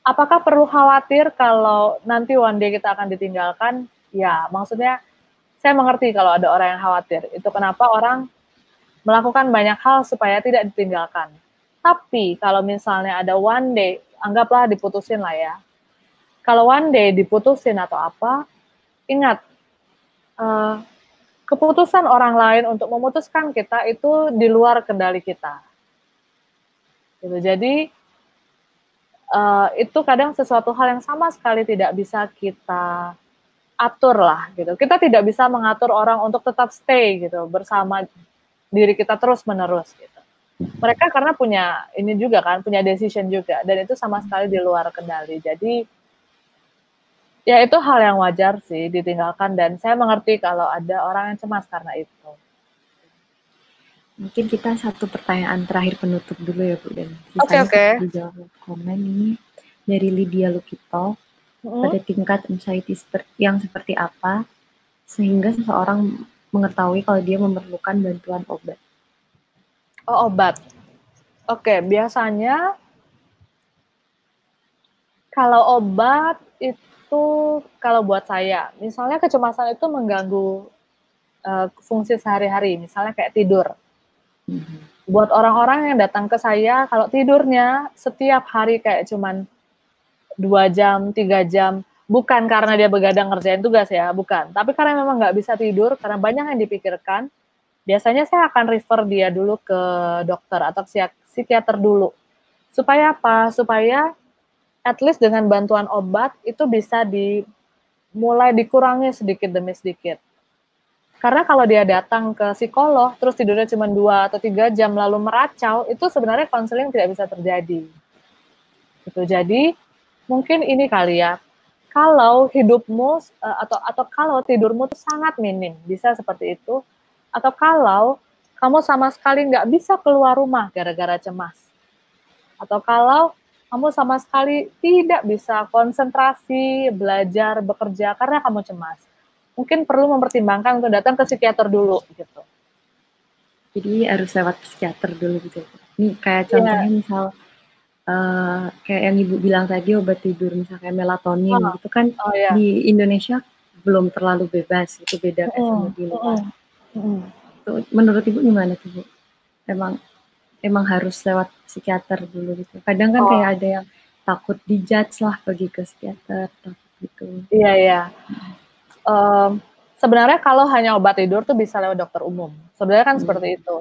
apakah perlu khawatir kalau nanti one day kita akan ditinggalkan? Ya, maksudnya saya mengerti kalau ada orang yang khawatir. Itu kenapa orang melakukan banyak hal supaya tidak ditinggalkan. Tapi kalau misalnya ada one day, anggaplah diputusin lah ya. Kalau one day diputusin atau apa, ingat, keputusan orang lain untuk memutuskan kita itu di luar kendali kita. Gitu. Jadi, itu kadang sesuatu hal yang sama sekali tidak bisa kita atur lah gitu. Kita tidak bisa mengatur orang untuk tetap stay gitu bersama diri kita terus menerus gitu. Mereka karena punya ini juga kan, punya decision juga dan itu sama sekali di luar kendali. Jadi ya itu hal yang wajar sih ditinggalkan dan saya mengerti kalau ada orang yang cemas karena itu.
Mungkin kita satu pertanyaan terakhir penutup dulu ya Bu, dan
Oke.
sisanya kita dijawab komen ini dari Lydia Lukito. Pada tingkat anxiety yang seperti apa sehingga seseorang mengetahui kalau dia memerlukan bantuan obat?
Oh, obat. Oke, biasanya kalau obat itu kalau buat saya, misalnya kecemasan itu mengganggu fungsi sehari-hari, misalnya kayak tidur. Buat orang-orang yang datang ke saya, kalau tidurnya setiap hari kayak cuman 2 jam, 3 jam, bukan karena dia begadang ngerjain tugas ya, bukan. Tapi karena memang nggak bisa tidur, karena banyak yang dipikirkan, biasanya saya akan refer dia dulu ke dokter atau psikiater dulu. Supaya apa? Supaya at least dengan bantuan obat itu bisa mulai dikurangi sedikit demi sedikit. Karena kalau dia datang ke psikolog, terus tidurnya cuma 2 atau 3 jam lalu meracau, itu sebenarnya konseling tidak bisa terjadi. Gitu. Jadi, mungkin ini kali ya, kalau hidupmu atau kalau tidurmu tuh sangat minim, bisa seperti itu. Atau kalau kamu sama sekali nggak bisa keluar rumah gara-gara cemas. Atau kalau kamu sama sekali tidak bisa konsentrasi, belajar, bekerja karena kamu cemas. Mungkin perlu mempertimbangkan untuk datang ke psikiater dulu gitu.
Jadi harus lewat psikiater dulu gitu. Nih kayak
Iya.
contohnya misal kayak yang Ibu bilang tadi obat tidur misalnya melatonin gitu kan
Ya.
di Indonesia belum terlalu bebas, itu beda kayak sama di luar. Tuh, menurut Ibu gimana tuh Bu? Emang harus lewat psikiater dulu gitu. Kadang kan kayak ada yang takut dijudge lah pergi ke psikiater, takut gitu.
Iya. Sebenarnya kalau hanya obat tidur tuh bisa lewat dokter umum. Sebenarnya kan seperti itu.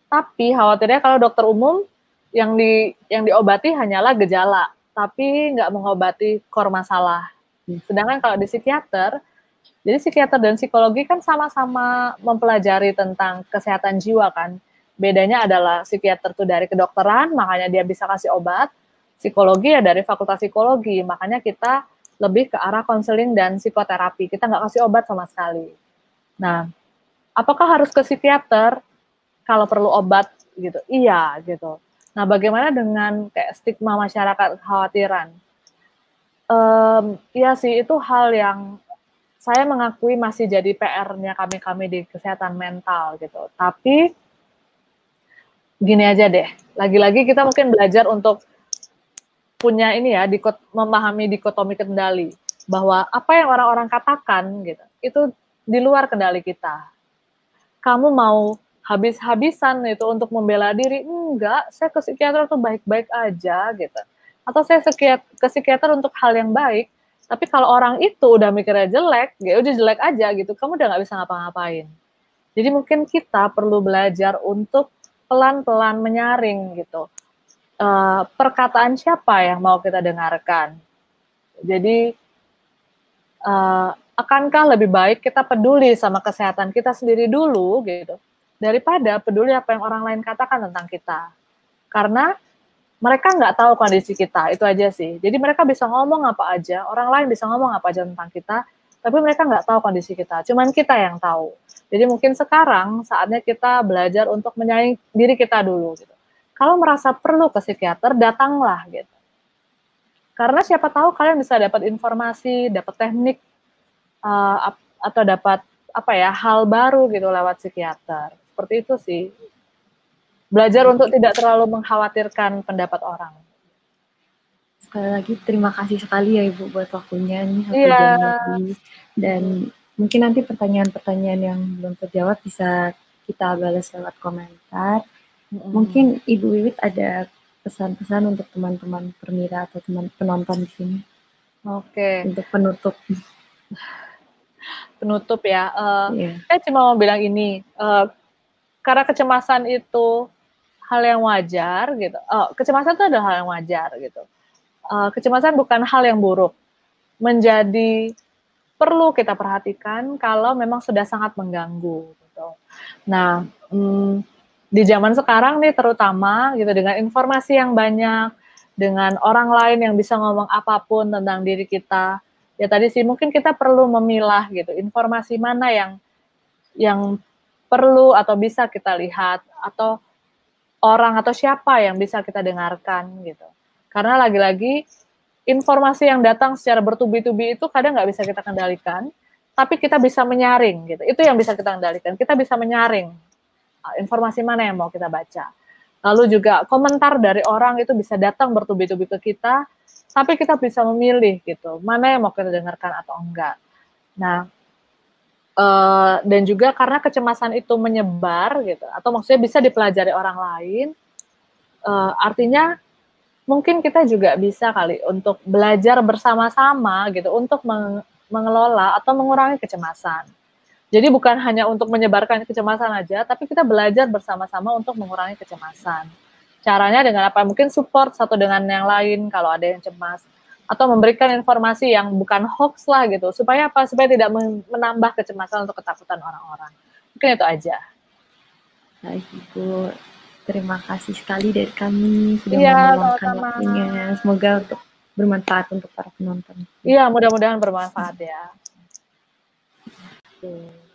Tapi khawatirnya kalau dokter umum yang diobati hanyalah gejala, tapi nggak mengobati core masalah. Sedangkan kalau di psikiater, jadi psikiater dan psikologi kan sama-sama mempelajari tentang kesehatan jiwa kan. Bedanya adalah psikiater tuh dari kedokteran, makanya dia bisa kasih obat. Psikologi ya dari fakultas psikologi, makanya kita lebih ke arah konseling dan psikoterapi. Kita nggak kasih obat sama sekali. Nah, apakah harus ke psikiater kalau perlu obat gitu? Iya gitu. Nah, bagaimana dengan kayak stigma masyarakat kekhawatiran? Iya sih, itu hal yang saya mengakui masih jadi PR-nya kami di kesehatan mental gitu. Tapi gini aja deh, lagi-lagi kita mungkin belajar untuk punya ini ya, memahami dikotomi kendali bahwa apa yang orang-orang katakan gitu, itu di luar kendali kita. Kamu mau habis-habisan itu untuk membela diri, enggak, saya ke psikiater tuh baik-baik aja gitu. Atau saya ke psikiater untuk hal yang baik, tapi kalau orang itu udah mikirnya jelek, ya udah jelek aja gitu, kamu udah nggak bisa ngapa-ngapain. Jadi mungkin kita perlu belajar untuk pelan-pelan menyaring gitu. Perkataan siapa yang mau kita dengarkan. Jadi akankah lebih baik kita peduli sama kesehatan kita sendiri dulu gitu, daripada peduli apa yang orang lain katakan tentang kita. Karena mereka nggak tahu kondisi kita, itu aja sih. Jadi mereka bisa ngomong apa aja, orang lain bisa ngomong apa aja tentang kita, tapi mereka nggak tahu kondisi kita, cuman kita yang tahu. Jadi mungkin sekarang saatnya kita belajar untuk menyayangi diri kita dulu gitu. Kalau merasa perlu ke psikiater, datanglah gitu. Karena siapa tahu kalian bisa dapat informasi, dapat teknik, atau dapat hal baru gitu lewat psikiater. Seperti itu sih. Belajar untuk tidak terlalu mengkhawatirkan pendapat orang.
Sekali lagi terima kasih sekali ya Ibu buat waktunya nih 1 jam lebih. Dan mungkin nanti pertanyaan-pertanyaan yang belum terjawab bisa kita balas lewat komentar. Mungkin Ibu Wiwit ada pesan-pesan untuk teman-teman Permira atau teman penonton di sini.
Oke.
Untuk penutup.
Penutup ya. Saya cuma mau bilang ini, karena kecemasan itu hal yang wajar gitu. Kecemasan itu adalah hal yang wajar gitu. Kecemasan bukan hal yang buruk. Menjadi perlu kita perhatikan kalau memang sudah sangat mengganggu gitu. Nah, di zaman sekarang nih terutama gitu, dengan informasi yang banyak, dengan orang lain yang bisa ngomong apapun tentang diri kita, ya tadi sih mungkin kita perlu memilah gitu, informasi mana yang perlu atau bisa kita lihat, atau orang atau siapa yang bisa kita dengarkan gitu. Karena lagi-lagi informasi yang datang secara bertubi-tubi itu kadang nggak bisa kita kendalikan, tapi kita bisa menyaring gitu. Itu yang bisa kita kendalikan. Kita bisa menyaring informasi mana yang mau kita baca. Lalu juga komentar dari orang itu bisa datang bertubi-tubi ke kita, tapi kita bisa memilih gitu, mana yang mau kita dengarkan atau enggak. Nah, dan juga karena kecemasan itu menyebar gitu, atau maksudnya bisa dipelajari orang lain, artinya mungkin kita juga bisa kali untuk belajar bersama-sama gitu, untuk mengelola atau mengurangi kecemasan. Jadi bukan hanya untuk menyebarkan kecemasan aja, tapi kita belajar bersama-sama untuk mengurangi kecemasan. Caranya dengan apa? Mungkin support satu dengan yang lain kalau ada yang cemas, atau memberikan informasi yang bukan hoax lah gitu, supaya apa? Supaya tidak menambah kecemasan untuk ketakutan orang-orang. Mungkin itu aja.
Baik Ibu, terima kasih sekali dari kami sudah meluangkan waktunya. Semoga untuk bermanfaat untuk para penonton.
Iya, mudah-mudahan bermanfaat ya. Oke.